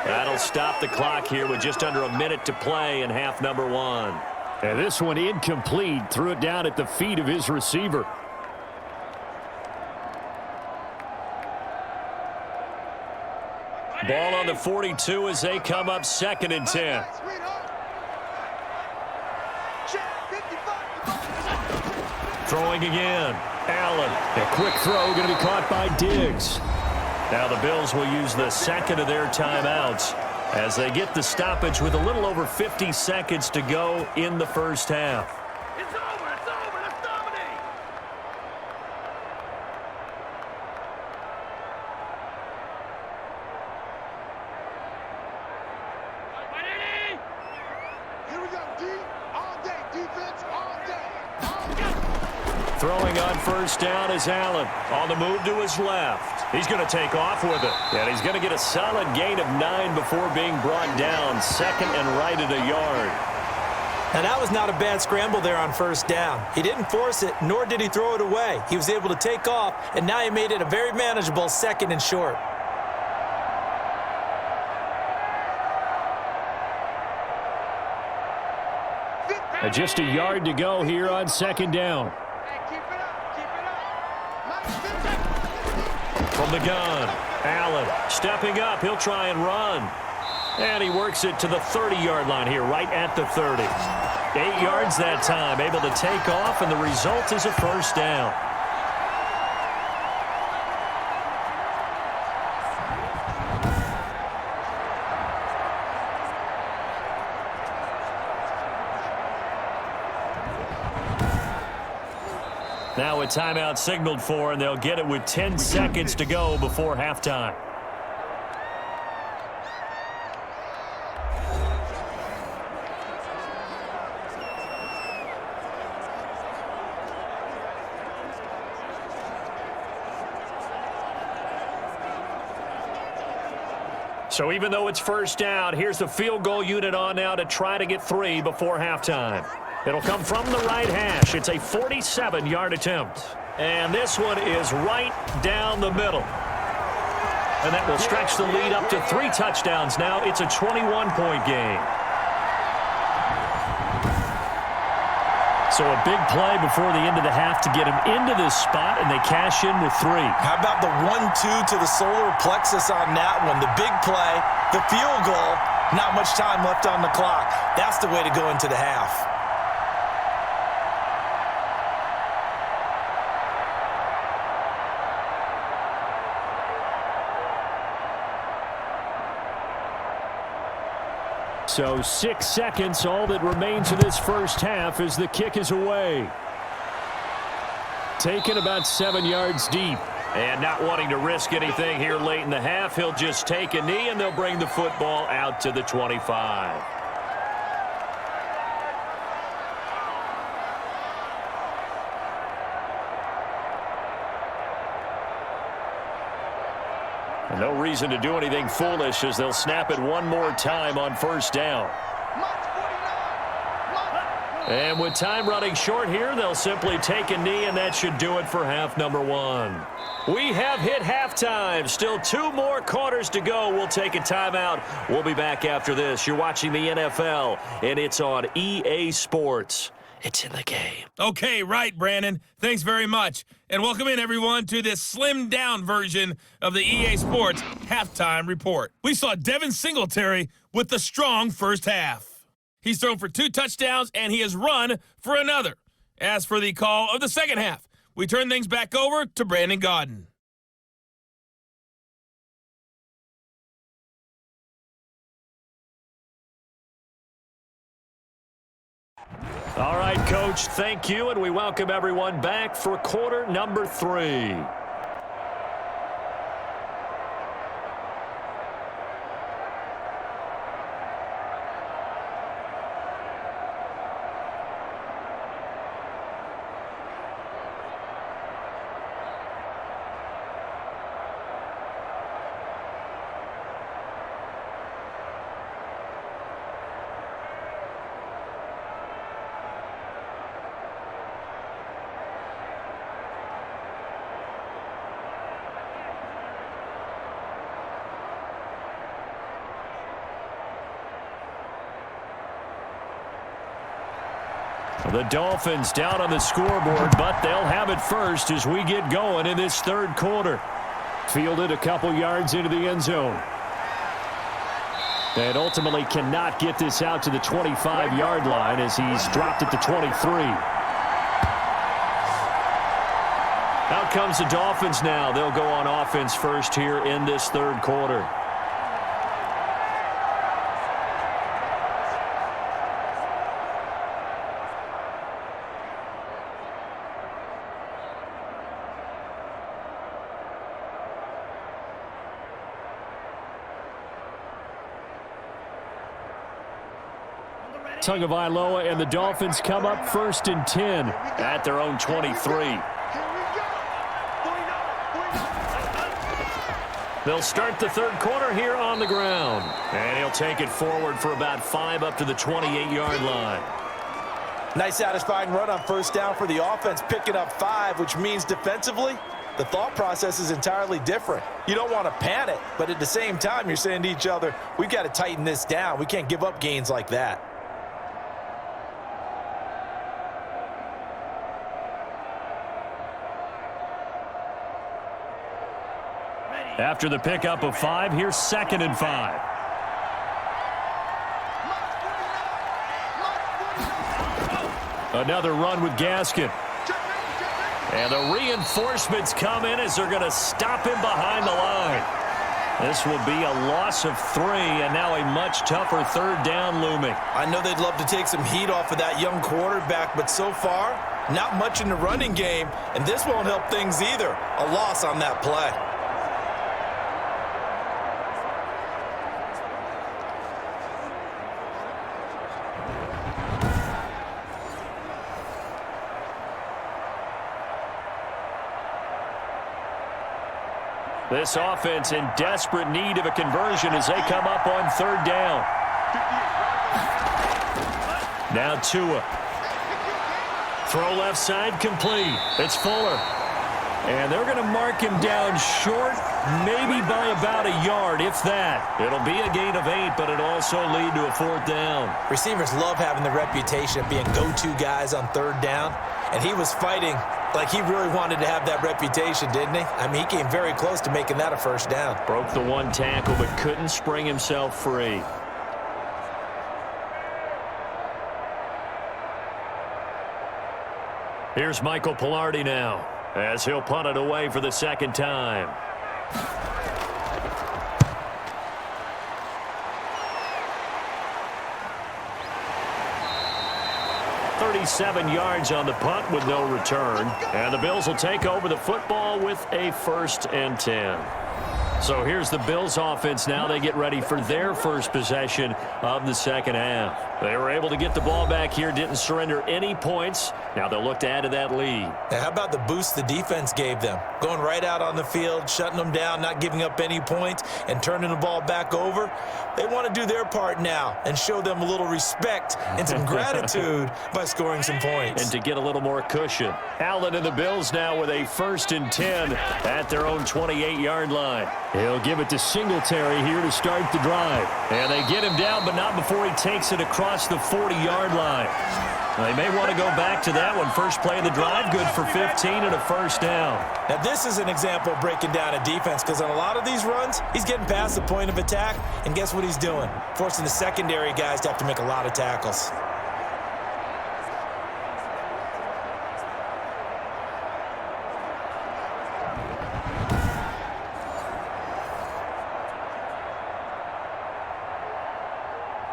That'll stop the clock here with just under a minute to play in half number 1. And this one incomplete. Threw it down at the feet of his receiver. Ball on the 42 as they come up 2nd and 10. Throwing again. Allen. A quick throw going to be caught by Diggs. Now the Bills will use the 2nd of their timeouts as they get the stoppage with a little over 50 seconds to go in the 1st half. It's over. Let's dominate. Throwing on first down is Allen. On the move to his left. He's going to take off with it. And he's going to get a solid gain of 9 before being brought down. Second and right at a yard. And that was not a bad scramble there on first down. He didn't force it, nor did he throw it away. He was able to take off, and now he made it a very manageable second and short. And just a yard to go here on second down. From the gun, Allen stepping up. He'll try and run. And he works it to the 30-yard line here, right at the 30. 8 yards that time, able to take off, and the result is a first down. Now a timeout signaled for, and they'll get it with 10 seconds to go before halftime. So even though it's first down, here's the field goal unit on now to try to get 3 before halftime. It'll come from the right hash. It's a 47-yard attempt. And this one is right down the middle. And that will stretch the lead up to 3 touchdowns now. It's a 21-point game. So a big play before the end of the half to get him into this spot, and they cash in with 3. How about the 1-2 to the solar plexus on that one? The big play, the field goal, not much time left on the clock. That's the way to go into the half. So 6 seconds, all that remains of this first half as the kick is away. Taken about 7 yards deep. And not wanting to risk anything here late in the half, he'll just take a knee, and they'll bring the football out to the 25. No reason to do anything foolish as they'll snap it one more time on first down. And with time running short here, they'll simply take a knee, and that should do it for half number 1. We have hit halftime. Still 2 more quarters to go. We'll take a timeout. We'll be back after this. You're watching the NFL, and it's on EA Sports. It's in the game. Okay, right, Brandon. Thanks very much. And welcome in, everyone, to this slimmed-down version of the EA Sports Halftime Report. We saw Devin Singletary with the strong first half. He's thrown for 2 touchdowns, and he has run for another. As for the call of the second half, we turn things back over to Brandon Gaudin. All right, Coach, thank you, and we welcome everyone back for quarter number 3. The Dolphins down on the scoreboard, but they'll have it first as we get going in this third quarter. Fielded a couple yards into the end zone. And ultimately cannot get this out to the 25-yard line as he's dropped it to 23. Out comes the Dolphins now. They'll go on offense first here in this third quarter. Tagovailoa and the Dolphins come up 1st and 10 at their own 23. They'll start the third quarter here on the ground. And he'll take it forward for about 5 up to the 28-yard line. Nice satisfying run on 1st down for the offense, picking up 5, which means defensively, the thought process is entirely different. You don't want to panic, but at the same time, you're saying to each other, we've got to tighten this down. We can't give up gains like that. After the pickup of 5, here's 2nd and 5. Another run with Gaskin. And the reinforcements come in as they're going to stop him behind the line. This will be a loss of 3, and now a much tougher 3rd down looming. I know they'd love to take some heat off of that young quarterback, but so far, not much in the running game, and this won't help things either. A loss on that play. This offense in desperate need of a conversion as they come up on 3rd down. Now Tua. Throw left side complete. It's Fuller. And they're going to mark him down short, maybe by about a yard, if that. It'll be a gain of 8, but it'll also lead to a 4th down. Receivers love having the reputation of being go-to guys on 3rd down, and he was fighting like he really wanted to have that reputation, didn't he? I mean, he came very close to making that a 1st down. Broke the 1 tackle, but couldn't spring himself free. Here's Michael Pilardi now, as he'll punt it away for the 2nd time. 37 yards on the punt with no return. And the Bills will take over the football with a 1st and 10. So here's the Bills offense now. They get ready for their first possession of the 2nd half. They were able to get the ball back here, didn't surrender any points. Now they'll look to add to that lead. Now, how about the boost the defense gave them? Going right out on the field, shutting them down, not giving up any points, and turning the ball back over. They want to do their part now and show them a little respect and some gratitude by scoring some points. And to get a little more cushion. Allen and the Bills now with a 1st and 10 at their own 28-yard line. He'll give it to Singletary here to start the drive. And they get him down, but not before he takes it across the 40-yard line. They may want to go back to that one. First play of the drive, good for 15 and a 1st down. Now, this is an example of breaking down a defense, because on a lot of these runs, he's getting past the point of attack, and guess what he's doing? Forcing the secondary guys to have to make a lot of tackles.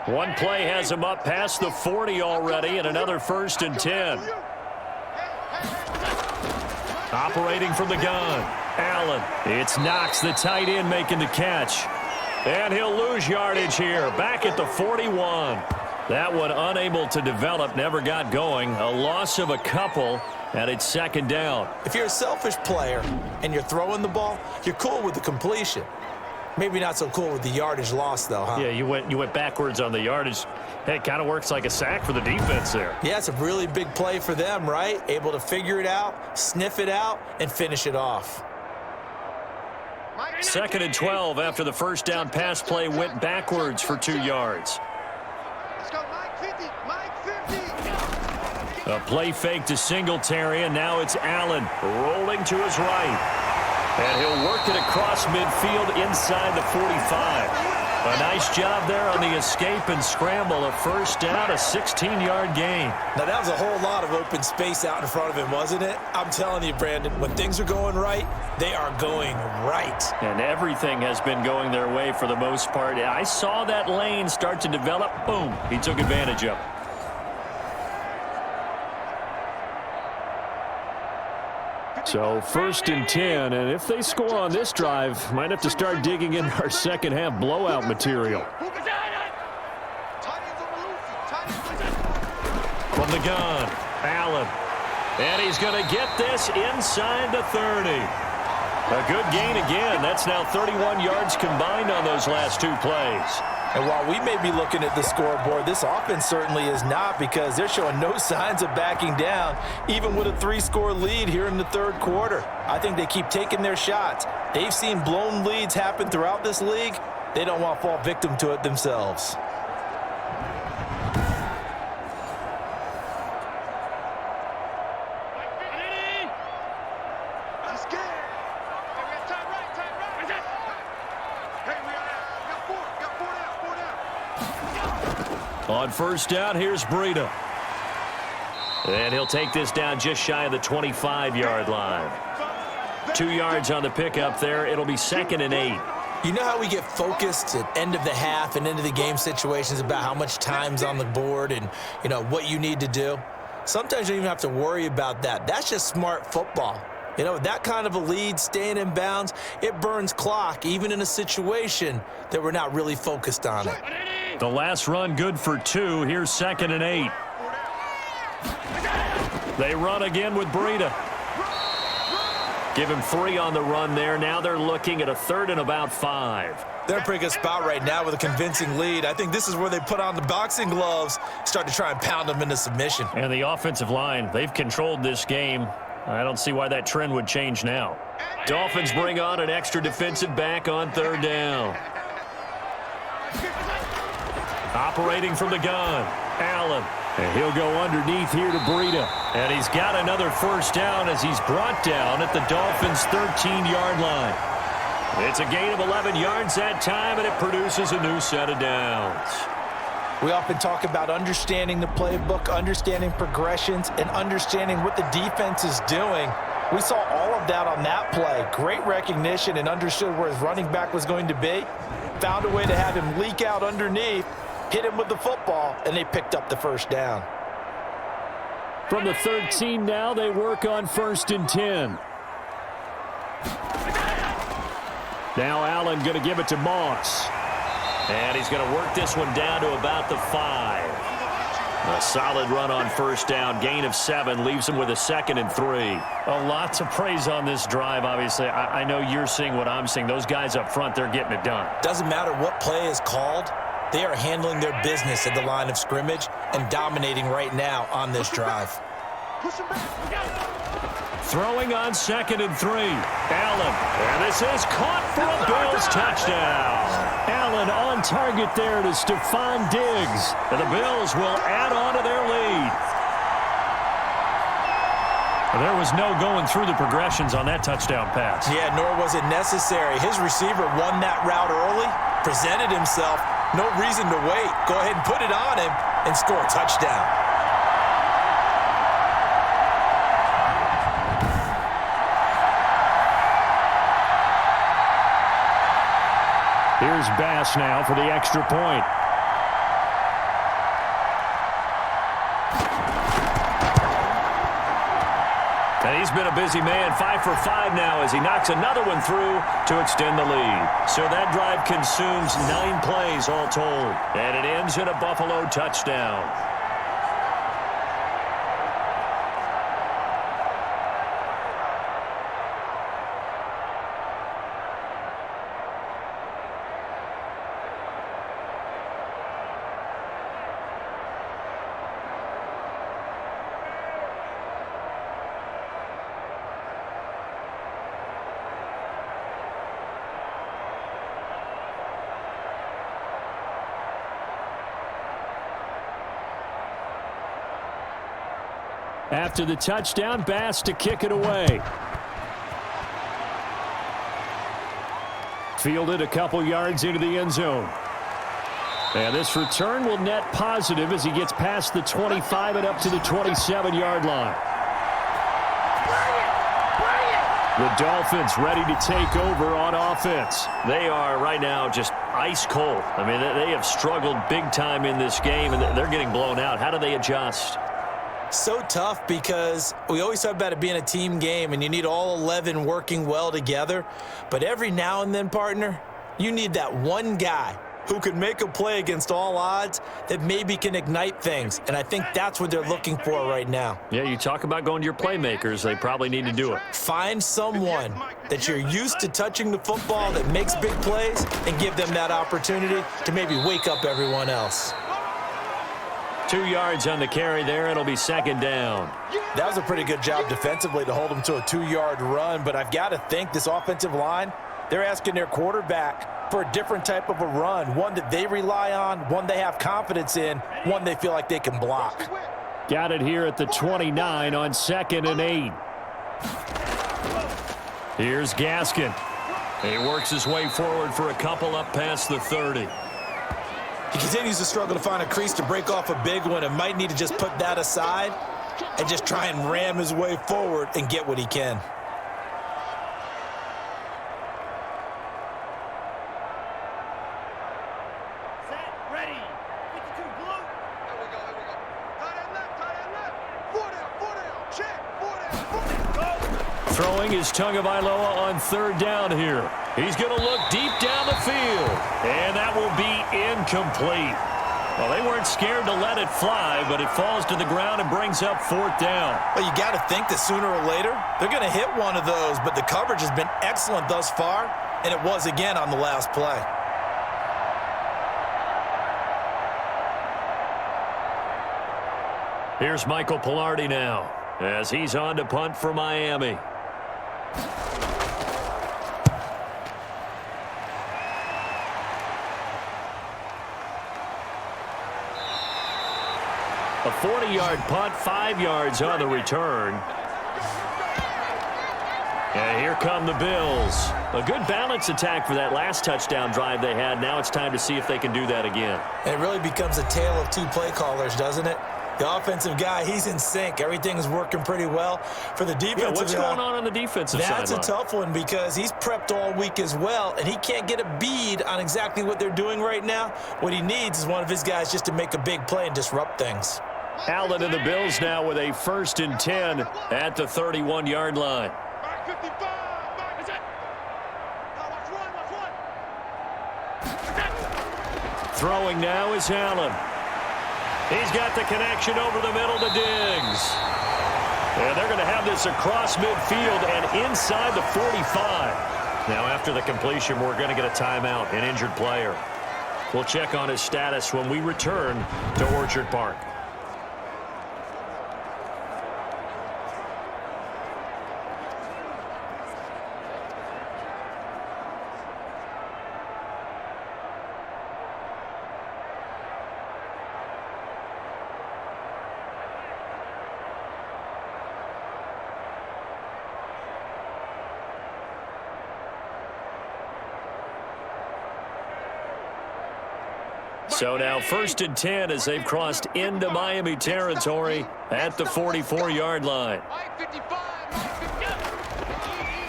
One play has him up past the 40 already, and another 1st and 10. Operating from the gun, Allen. It's Knox, the tight end, making the catch. And he'll lose yardage here, back at the 41. That one unable to develop, never got going. A loss of a couple, and it's 2nd down. If you're a selfish player and you're throwing the ball, you're cool with the completion. Maybe not so cool with the yardage loss, though, huh? Yeah, you went backwards on the yardage. Hey, it kind of works like a sack for the defense there. Yeah, it's a really big play for them, right? Able to figure it out, sniff it out, and finish it off. 2nd and 12 after the 1st down pass play went backwards for 2 yards. Let's go, Mike 50, Mike 50. A play fake to Singletary, and now it's Allen rolling to his right. And he'll work it across midfield inside the 45. A nice job there on the escape and scramble. A 1st down, a 16-yard gain. Now, that was a whole lot of open space out in front of him, wasn't it? I'm telling you, Brandon, when things are going right, they are going right. And everything has been going their way for the most part. I saw that lane start to develop. Boom, he took advantage of it. So 1st and 10, and if they score on this drive, might have to start digging in our 2nd half blowout material. From the gun, Allen. And he's going to get this inside the 30. A good gain again. That's now 31 yards combined on those last two plays. And while we may be looking at the scoreboard, this offense certainly is not, because they're showing no signs of backing down, even with a 3-score lead here in the third quarter. I think they keep taking their shots. They've seen blown leads happen throughout this league. They don't want to fall victim to it themselves. On first down, here's Breida. And he'll take this down just shy of the 25-yard line. 2 yards on the pickup there. It'll be 2nd and 8. You know how we get focused at end of the half and into the game situations about how much time's on the board and, you know, what you need to do? Sometimes you don't even have to worry about that. That's just smart football. You know, with that kind of a lead, staying in bounds, it burns clock, even in a situation that we're not really focused on it. The last run good for 2. Here's 2nd and 8. They run again with Breida. Give him 3 on the run there. Now they're looking at a 3rd and about 5. They're in a pretty good spot right now with a convincing lead. I think this is where they put on the boxing gloves, start to try and pound them into submission. And the offensive line, they've controlled this game. I don't see why that trend would change now. Dolphins bring on an extra defensive back on 3rd down. Operating from the gun, Allen. And he'll go underneath here to Breida. And he's got another first down as he's brought down at the Dolphins' 13-yard line. It's a gain of 11 yards that time, and it produces a new set of downs. We often talk about understanding the playbook, understanding progressions, and understanding what the defense is doing. We saw all of that on that play. Great recognition and understood where his running back was going to be. Found a way to have him leak out underneath, hit him with the football, and they picked up the first down. From the 13 now, they work on 1st and 10. Now Allen going to give it to Moss. And he's going to work this one down to about the 5. A solid run on first down. Gain of 7 leaves him with a 2nd and 3. A lot to praise on this drive, obviously. I know you're seeing what I'm seeing. Those guys up front, they're getting it done. Doesn't matter what play is called. They are handling their business at the line of scrimmage and dominating right now on this drive. Throwing on 2nd and 3. Allen. And this is caught for a Bills touchdown. Allen on target there to Stephon Diggs. And the Bills will add on to their lead. There was no going through the progressions on that touchdown pass. Yeah, nor was it necessary. His receiver won that route early, presented himself. No reason to wait. Go ahead and put it on him and score a touchdown. Here's Bass now for the extra point. And he's been a busy man, 5 for 5 now as he knocks another one through to extend the lead. So that drive consumes 9 plays all told. And it ends in a Buffalo touchdown. After the touchdown, Bass to kick it away. Fielded a couple yards into the end zone. And this return will net positive as he gets past the 25 and up to the 27-yard line. The Dolphins ready to take over on offense. They are right now just ice cold. I mean, they have struggled big time in this game, and they're getting blown out. How do they adjust? So tough because we always talk about it being a team game and you need all 11 working well together. But every now and then, partner, you need that one guy who can make a play against all odds that maybe can ignite things. And I think that's what they're looking for right now. Yeah, you talk about going to your playmakers. They probably need to do it. Find someone that you're used to touching the football that makes big plays and give them that opportunity to maybe wake up everyone else. 2 yards on the carry there. It'll be second down. That was a pretty good job defensively to hold them to a 2-yard run, but I've got to think this offensive line, they're asking their quarterback for a different type of a run, one that they rely on, one they have confidence in, one they feel like they can block. Got it here at the 29 on 2nd and 8. Here's Gaskin. He works his way forward for a couple up past the 30. He continues to struggle to find a crease to break off a big one and might need to just put that aside and just try and ram his way forward and get what he can. Set, ready. 52 blue. Here we go. Tight end left. 4 down. Check. 4 down. Go. Throwing is Tagovailoa on 3rd down here. He's going to look deep down the field, and that will be incomplete. Well, they weren't scared to let it fly, but it falls to the ground and brings up 4th down. Well, you got to think that sooner or later they're going to hit one of those, but the coverage has been excellent thus far, and it was again on the last play. Here's Michael Pilardi now as he's on to punt for Miami. A 40-yard punt, 5 yards on the return. And here come the Bills. A good balance attack for that last touchdown drive they had. Now it's time to see if they can do that again. And it really becomes a tale of 2 play callers, doesn't it? The offensive guy, he's in sync. Everything's working pretty well. For the defensive guy, what's going on the defensive side? That's a tough one because he's prepped all week as well, and he can't get a bead on exactly what they're doing right now. What he needs is one of his guys just to make a big play and disrupt things. Allen and the Bills now with a 1st and 10 at the 31-yard line. Back 55. Back. Is it? Watch one. Throwing now is Allen. He's got the connection over the middle to Diggs. And they're going to have this across midfield and inside the 45. Now after the completion, we're going to get a timeout, an injured player. We'll check on his status when we return to Orchard Park. So now 1st and 10 as they've crossed into Miami territory at the 44-yard line.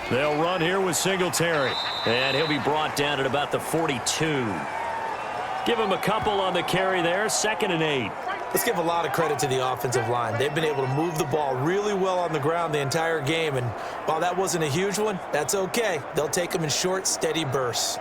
They'll run here with Singletary, and he'll be brought down at about the 42. Give him a couple on the carry there, 2nd and 8. Let's give a lot of credit to the offensive line. They've been able to move the ball really well on the ground the entire game, and while that wasn't a huge one, that's okay. They'll take them in short, steady bursts.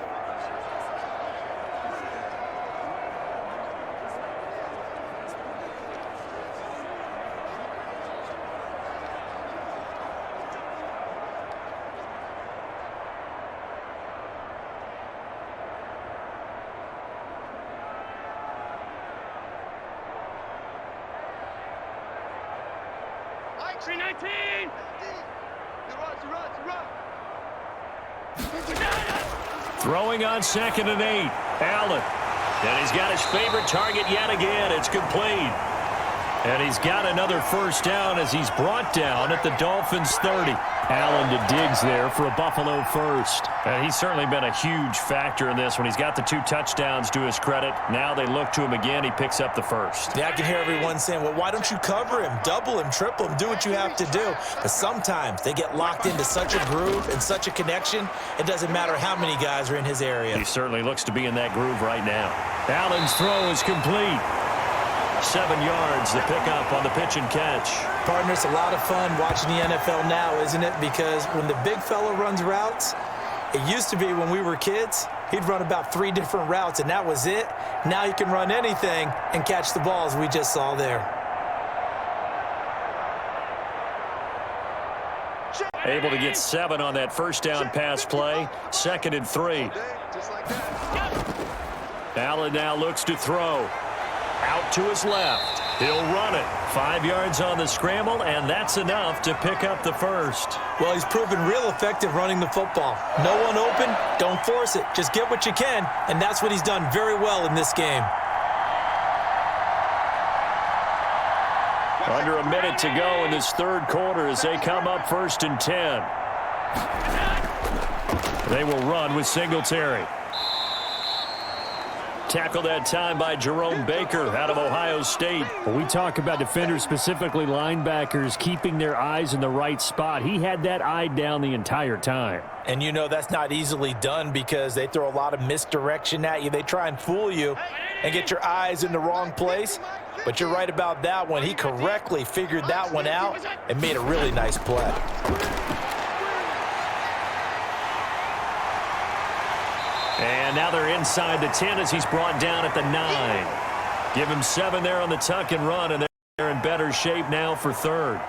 Throwing on 2nd and 8. Allen. And he's got his favorite target yet again. It's complete. And he's got another 1st down as he's brought down at the Dolphins' 30. Allen to Diggs there for a Buffalo 1st. And he's certainly been a huge factor in this when he's got the 2 touchdowns to his credit. Now they look to him again. He picks up the 1st. Yeah, I can hear everyone saying, well, why don't you cover him, double him, triple him, do what you have to do. But sometimes they get locked into such a groove and such a connection, it doesn't matter how many guys are in his area. He certainly looks to be in that groove right now. Allen's throw is complete. 7 yards, the pickup on the pitch and catch. Partner, it's a lot of fun watching the NFL now, isn't it? Because when the big fella runs routes, It used to be when we were kids, he'd run about 3 different routes, and that was it. Now he can run anything and catch the ball, as we just saw there. Able to get 7 on that first down pass play. 2nd and 3. Allen now looks to throw. Out to his left. He'll run it. 5 yards on the scramble, and that's enough to pick up the first. Well, he's proven real effective running the football. No one open, don't force it. Just get what you can, and that's what he's done very well in this game. Under a minute to go in this third quarter as they come up 1st and 10. They will run with Singletary. Tackled that time by Jerome Baker out of Ohio State. When we talk about defenders, specifically linebackers, keeping their eyes in the right spot, he had that eye down the entire time. And you know that's not easily done because they throw a lot of misdirection at you. They try and fool you and get your eyes in the wrong place. But you're right about that one. He correctly figured that one out and made a really nice play. And now they're inside the 10 as he's brought down at the 9. Give him 7 there on the tuck and run, and they're in better shape now for 3rd.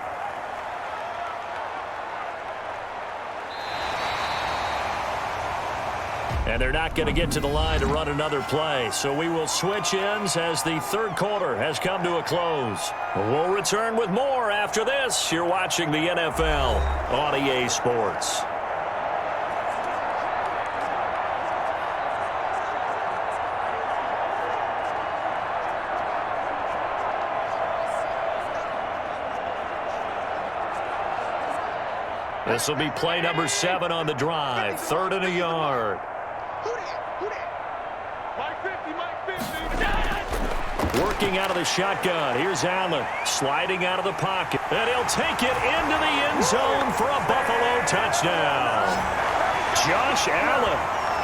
And they're not going to get to the line to run another play. So we will switch ends as the third quarter has come to a close. We'll return with more after this. You're watching the NFL on EA Sports. This will be play number 7 on the drive. 3rd and a yard. Working out of the shotgun. Here's Allen sliding out of the pocket. And he'll take it into the end zone for a Buffalo touchdown. Josh Allen,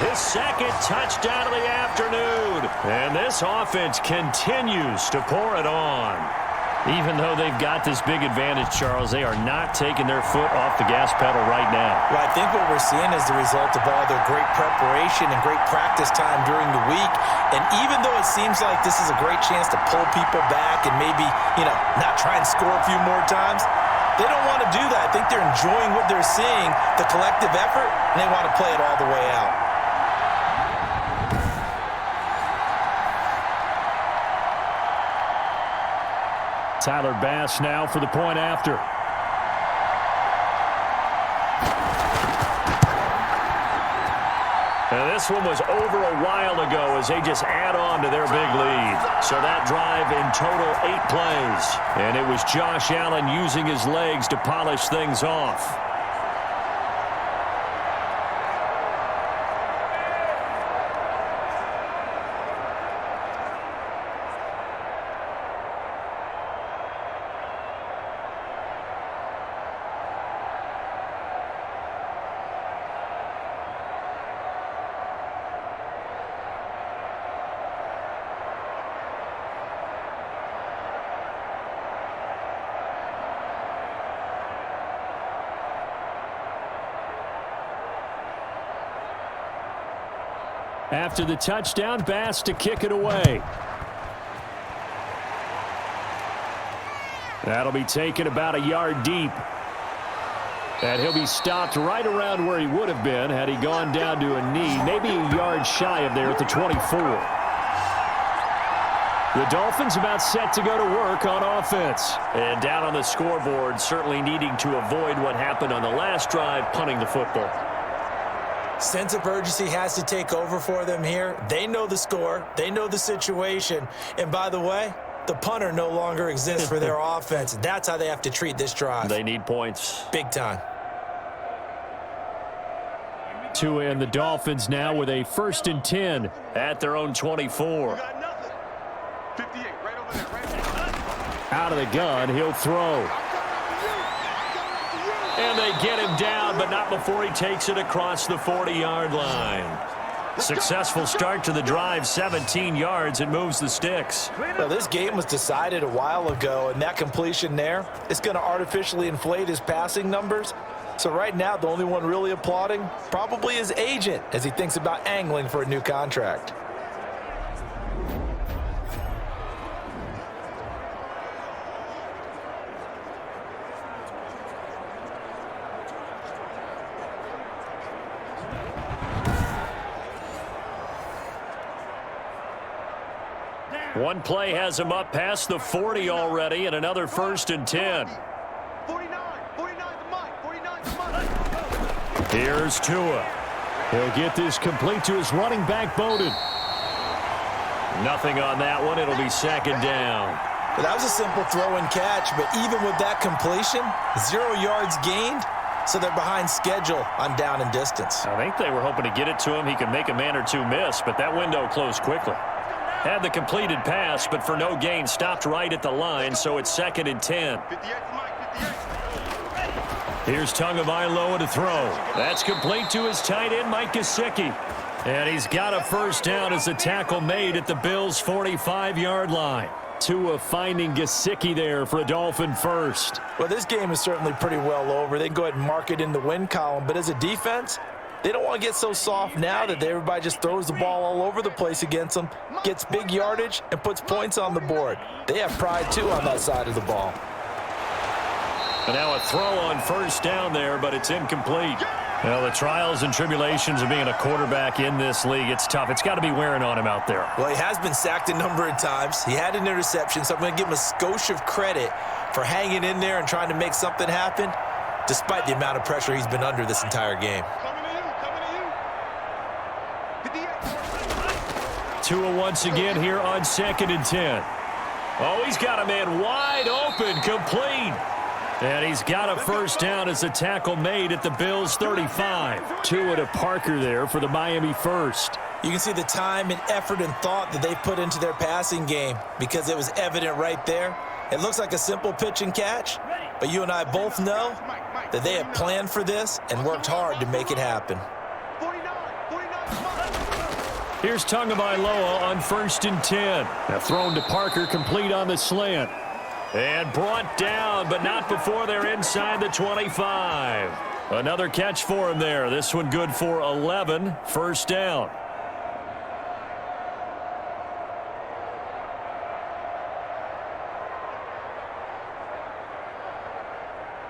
his 2nd touchdown of the afternoon. And this offense continues to pour it on. Even though they've got this big advantage, Charles, they are not taking their foot off the gas pedal right now. Well, I think what we're seeing is the result of all their great preparation and great practice time during the week. And even though it seems like this is a great chance to pull people back and maybe, not try and score a few more times, they don't want to do that. I think they're enjoying what they're seeing, the collective effort, and they want to play it all the way out. Tyler Bass now for the point after. And this one was over a while ago as they just add on to their big lead. So that drive in total 8 plays. And it was Josh Allen using his legs to polish things off. After the touchdown, Bass to kick it away. That'll be taken about a yard deep. And he'll be stopped right around where he would have been had he gone down to a knee, maybe a yard shy of there at the 24. The Dolphins about set to go to work on offense. And down on the scoreboard, certainly needing to avoid what happened on the last drive, punting the football. Sense of urgency has to take over for them here. They know the score. They know the situation. And by the way, the punter no longer exists for their offense. That's how they have to treat this drive. They need points. Big time. THEUSA and the Dolphins now with a 1st and 10 at their own 24. Out of the gun, he'll throw. And they get him down, but not before he takes it across the 40-yard line. Successful start to the drive, 17 yards, and moves the sticks. Well, this game was decided a while ago, and that completion there is going to artificially inflate his passing numbers. So right now, the only one really applauding probably his agent as he thinks about angling for a new contract. One play has him up past the 40 already, and another 1st and 10. 49 the Mike, 49 the Mike. Here's Tua. He'll get this complete to his running back, Bowden. Nothing on that one. It'll be 2nd down. Well, that was a simple throw and catch, but even with that completion, 0 yards gained, so they're behind schedule on down and distance. I think they were hoping to get it to him. He could make a man or two miss, but that window closed quickly. Had the completed pass, but for no gain, stopped right at the line, so it's 2nd and 10. 58 Mike, 58. Here's Tagovailoa to throw. That's complete to his tight end, Mike Gesicki. And he's got a 1st down as a tackle made at the Bills' 45-yard line. Tua finding Gesicki there for a Dolphin 1st. Well, this game is certainly pretty well over. They can go ahead and mark it in the win column, but as a defense, they don't want to get so soft now that everybody just throws the ball all over the place against them, gets big yardage, and puts points on the board. They have pride, too, on that side of the ball. And now a throw on 1st down there, but it's incomplete. Well, the trials and tribulations of being a quarterback in this league, it's tough. It's got to be wearing on him out there. Well, he has been sacked a number of times. He had an interception, so I'm going to give him a skosh of credit for hanging in there and trying to make something happen, despite the amount of pressure he's been under this entire game. Tua once again here on 2nd and 10. Oh, he's got a man wide open, complete. And he's got a 1st down as a tackle made at the Bills' 35. Tua to Parker there for the Miami 1st. You can see the time and effort and thought that they've put into their passing game because it was evident right there. It looks like a simple pitch and catch, but you and I both know that they have planned for this and worked hard to make it happen. Here's Tagovailoa on 1st and 10. Now thrown to Parker, complete on the slant. And brought down, but not before they're inside the 25. Another catch for him there. This one good for 11. 1st down.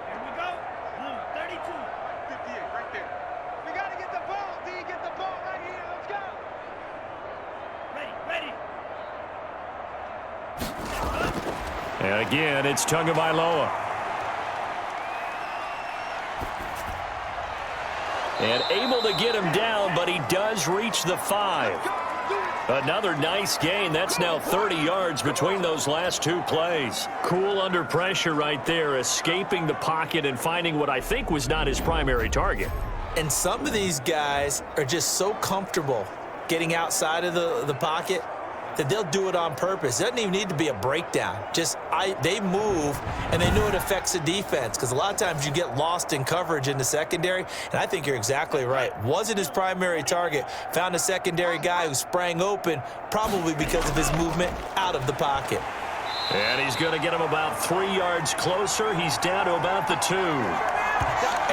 Here we go. Blue, 32. 58 right there. We got to get the ball, D. Get the ball right here. Let's go. Ready. And again, it's Tagovailoa. And able to get him down, but he does reach the 5. Another nice gain. That's now 30 yards between those last 2 plays. Cool under pressure right there, escaping the pocket and finding what I think was not his primary target. And some of these guys are just so comfortable getting outside of the pocket that they'll do it on purpose. It doesn't even need to be a breakdown. They move, and they know it affects the defense because a lot of times you get lost in coverage in the secondary, and I think you're exactly right. Wasn't his primary target. Found a secondary guy who sprang open, probably because of his movement out of the pocket. And he's going to get him about 3 yards closer. He's down to about the 2.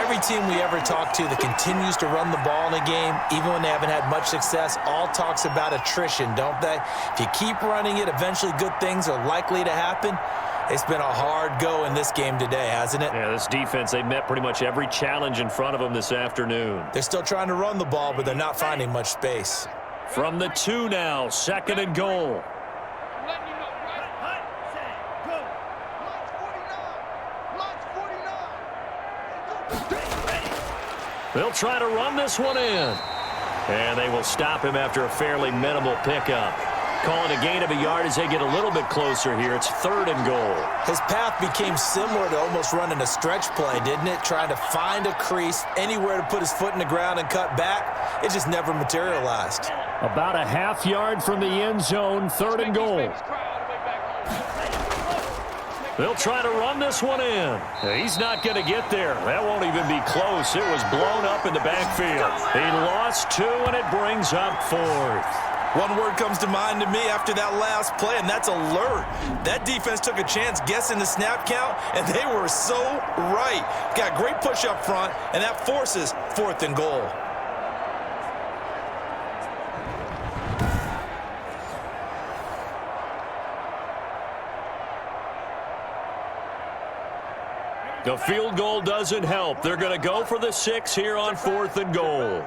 Every team we ever talk to that continues to run the ball in a game, even when they haven't had much success, all talks about attrition, don't they? If you keep running it, eventually good things are likely to happen. It's been a hard go in this game today, hasn't it? Yeah, this defense, they met pretty much every challenge in front of them this afternoon. They're still trying to run the ball, but they're not finding much space. From the 2 now, 2nd and goal. They'll try to run this one in. And they will stop him after a fairly minimal pickup. Calling a gain of a yard as they get a little bit closer here. It's 3rd and goal. His path became similar to almost running a stretch play, didn't it? Trying to find a crease, anywhere to put his foot in the ground and cut back. It just never materialized. About a half yard from the end zone, 3rd and goal. They'll try to run this one in. He's not going to get there. That won't even be close. It was blown up in the backfield. He lost 2, and it brings up 4th. One word comes to mind to me after that last play, and that's alert. That defense took a chance guessing the snap count, and they were so right. Got great push up front, and that forces 4th and goal. The field goal doesn't help. They're going to go for the 6 here on 4th and goal.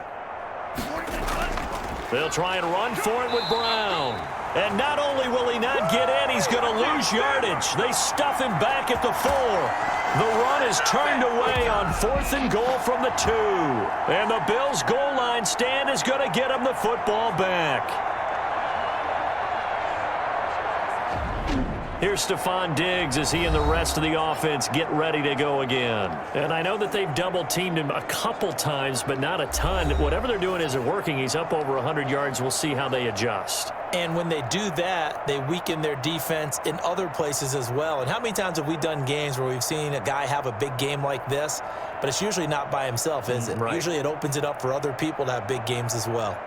They'll try and run for it with Brown. And not only will he not get in, he's going to lose yardage. They stuff him back at the 4. The run is turned away on 4th and goal from the 2. And the Bills' goal line stand is going to get him the football back. Here's Stephon Diggs as he and the rest of the offense get ready to go again. And I know that they've double-teamed him a couple times, but not a ton. Whatever they're doing isn't working. He's up over 100 yards. We'll see how they adjust. And when they do that, they weaken their defense in other places as well. And how many times have we done games where we've seen a guy have a big game like this, but it's usually not by himself, is it? Right. Usually it opens it up for other people to have big games as well.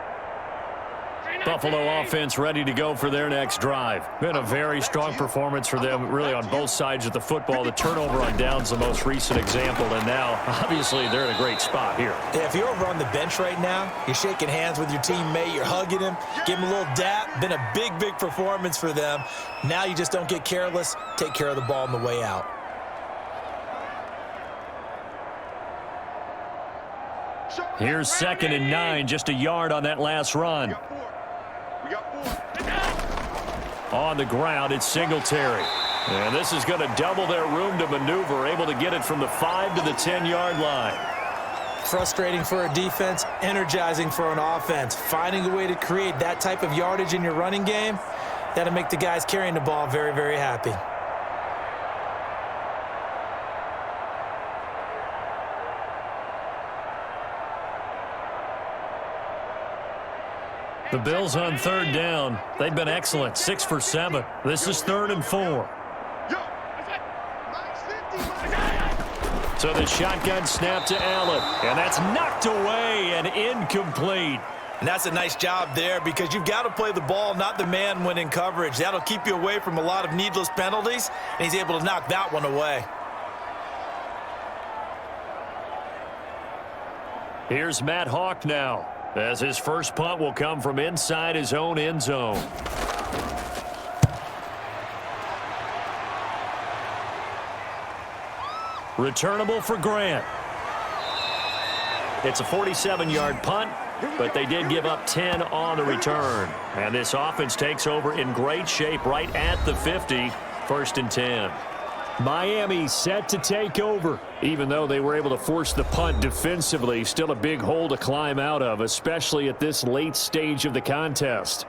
Buffalo offense ready to go for their next drive. Been a very strong performance for them, really, on both sides of the football. The turnover on downs, the most recent example, and now, obviously, they're in a great spot here. Yeah, if you're over on the bench right now, you're shaking hands with your teammate, you're hugging him, give him a little dap. Been a big, big performance for them. Now you just don't get careless. Take care of the ball on the way out. Here's 2nd and 9, just a yard on that last run. On the ground, it's Singletary. And this is going to double their room to maneuver, able to get it from the 5 to the 10-yard line. Frustrating for a defense, energizing for an offense. Finding a way to create that type of yardage in your running game, that'll make the guys carrying the ball very, very happy. The Bills on 3rd down. They've been excellent, 6 for 7. This is 3rd and 4. So the shotgun snap to Allen, and that's knocked away and incomplete. And that's a nice job there because you've got to play the ball, not the man when in coverage. That'll keep you away from a lot of needless penalties, and he's able to knock that one away. Here's Matt Hawk now, as his first punt will come from inside his own end zone. Returnable for Grant. It's a 47-yard punt, but they did give up 10 on the return. And this offense takes over in great shape right at the 50, 1st and 10. Miami set to take over. Even though they were able to force the punt defensively, still a big hole to climb out of, especially at this late stage of the contest.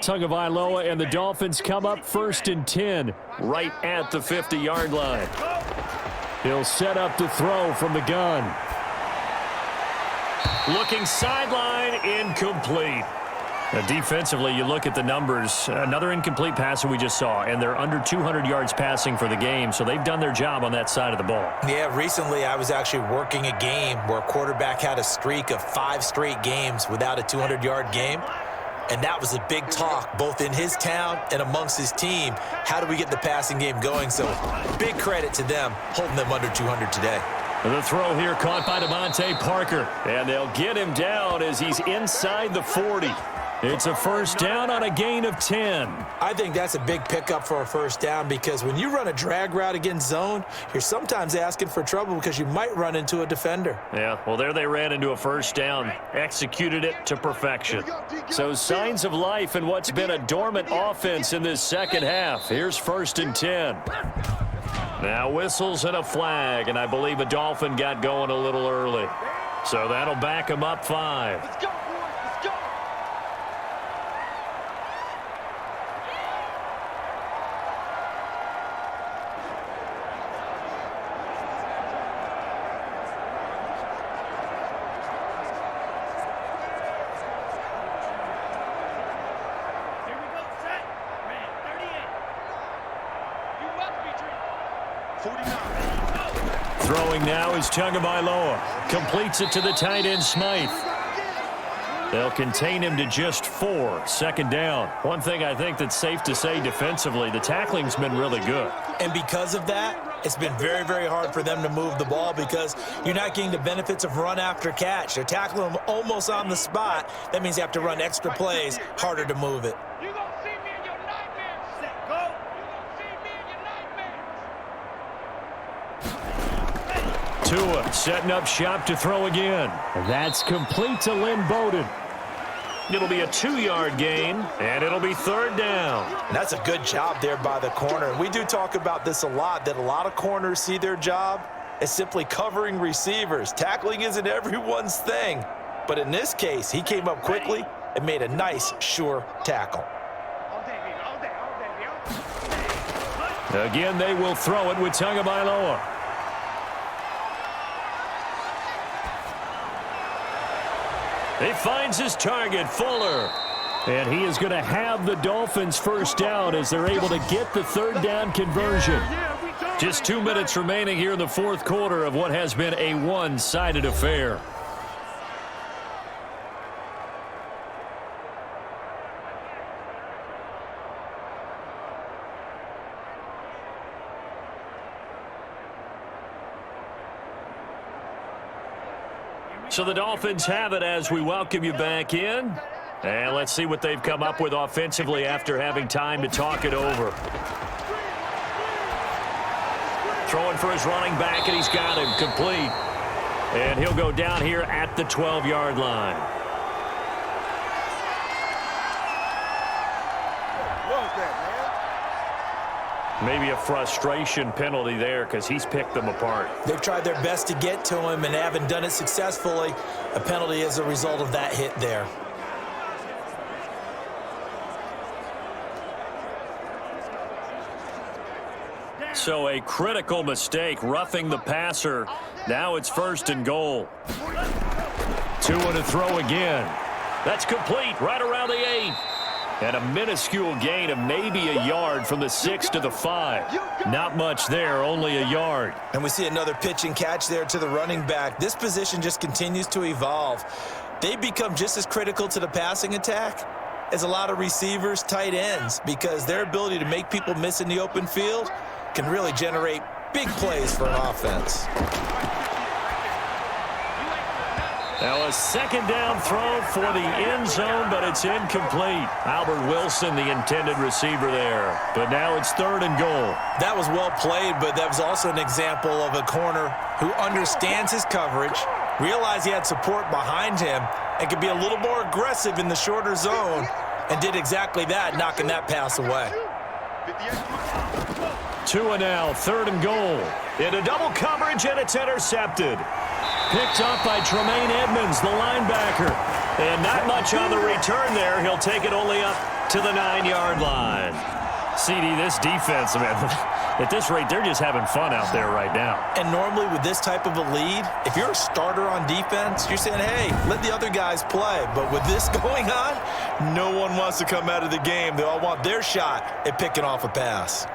Tagovailoa and the Dolphins come up 1st and 10, Right at the 50-yard line. He'll set up the throw from the gun. Looking sideline, incomplete. Now, defensively, you look at the numbers. Another incomplete pass that we just saw, and they're under 200 yards passing for the game, so they've done their job on that side of the ball. Yeah, recently I was actually working a game where a quarterback had a streak of 5 straight games without a 200-yard game. And that was a big talk, both in his town and amongst his team. How do we get the passing game going? So big credit to them, holding them under 200 today. The throw here caught by Devontae Parker. And they'll get him down as he's inside the 40. It's a 1st down on a gain of 10. I think that's a big pickup for a 1st down because when you run a drag route against zone, you're sometimes asking for trouble because you might run into a defender. Yeah, well, there they ran into a 1st down. Executed it to perfection. So signs of life in what's been a dormant offense in this second half. Here's 1st and 10. Now whistles and a flag, and I believe a Dolphin got going a little early. So that'll back him up 5. Let's go, boys. Let's go. Here we go. Set. Red 38. You must be treated. Throwing now is Tagovailoa. Completes it to the tight end, Smythe. They'll contain him to just 4. Second down. One thing I think that's safe to say defensively, the tackling's been really good. And because of that, it's been very, very hard for them to move the ball because you're not getting the benefits of run after catch. They're tackling them almost on the spot. That means you have to run extra plays, harder to move it. You gonna see me in your nightmares. Set, go. You gonna see me in your nightmares. Tua setting up shop to throw again. That's complete to Lynn Bowden. It'll be a 2-yard gain, and it'll be third down. And that's a good job there by the corner. We do talk about this a lot, that a lot of corners see their job as simply covering receivers. Tackling isn't everyone's thing. But in this case, he came up quickly and made a nice, sure tackle. All day, baby. All day. All day, baby. Again, they will throw it with Tagovailoa. He finds his target, Fuller. And he is going to have the Dolphins first down as they're able to get the third down conversion. Just 2 minutes remaining here in the fourth quarter of what has been a one-sided affair. So the Dolphins have it as we welcome you back in. And let's see what they've come up with offensively after having time to talk it over. Throwing for his running back, and he's got him complete. And he'll go down here at the 12-yard line. What was that, man? Maybe a frustration penalty there because he's picked them apart. They've tried their best to get to him and haven't done it successfully. A penalty as a result of that hit there. So a critical mistake, roughing the passer. Now it's first and goal. Tua to throw again. That's complete right around the 8. And a minuscule gain of maybe a yard from the 6 to the 5. Not much there, only a yard. And we see another pitch and catch there to the running back. This position just continues to evolve. They become just as critical to the passing attack as a lot of receivers, tight ends, because their ability to make people miss in the open field can really generate big plays for an offense. Now a second down throw for the end zone, but it's incomplete. Albert Wilson, the intended receiver there. But now it's third and goal. That was well played, but that was also an example of a corner who understands his coverage, realized he had support behind him, and could be a little more aggressive in the shorter zone, and did exactly that, knocking that pass away. Tua now, third and goal. Into double coverage, and it's intercepted. Picked up by Tremaine Edmonds, the linebacker. And not much on the return there. He'll take it only up to the 9-yard line. CD, this defense, man, at this rate, they're just having fun out there right now. And normally with this type of a lead, if you're a starter on defense, you're saying, hey, let the other guys play. But with this going on, no one wants to come out of the game. They all want their shot at picking off a pass.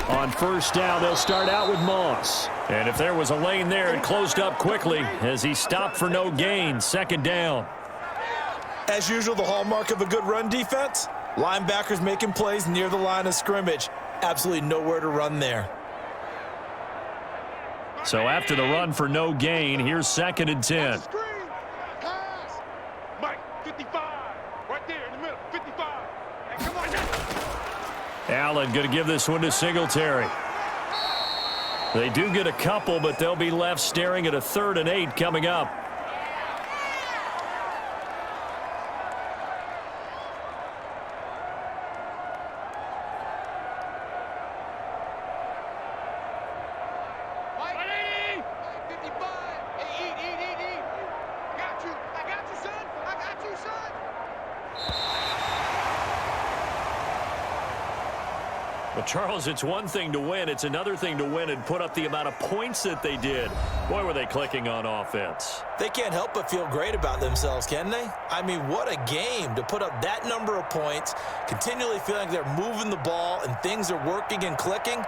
On first down, they'll start out with Moss. And if there was a lane there, it closed up quickly as he stopped for no gain. Second down. As usual, the hallmark of a good run defense, linebackers making plays near the line of scrimmage. Absolutely nowhere to run there. So after the run for no gain, here's second and 10. Mike, 55. Right there in the middle, 55. Hey, come on now. Allen going to give this one to Singletary. They do get a couple, but they'll be left staring at a 3rd and 8 coming up. Mike, 55. Hey, eat. I got you, son. Well, Charles, it's one thing to win. It's another thing to win and put up the amount of points that they did. Boy, were they clicking on offense. They can't help but feel great about themselves, can they? I mean, what a game to put up that number of points, continually feeling like they're moving the ball and things are working and clicking.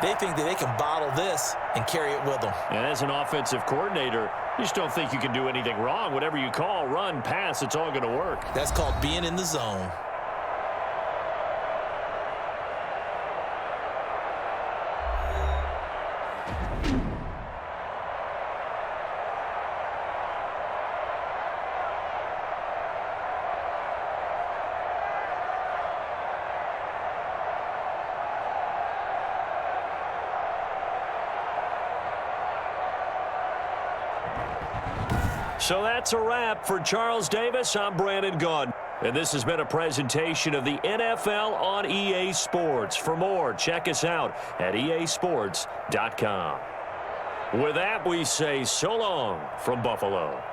They think that they can bottle this and carry it with them. And as an offensive coordinator, you just don't think you can do anything wrong. Whatever you call, run, pass, it's all going to work. That's called being in the zone. So that's a wrap for Charles Davis. I'm Brandon Gaudin. And this has been a presentation of the NFL on EA Sports. For more, check us out at easports.com. With that, we say so long from Buffalo.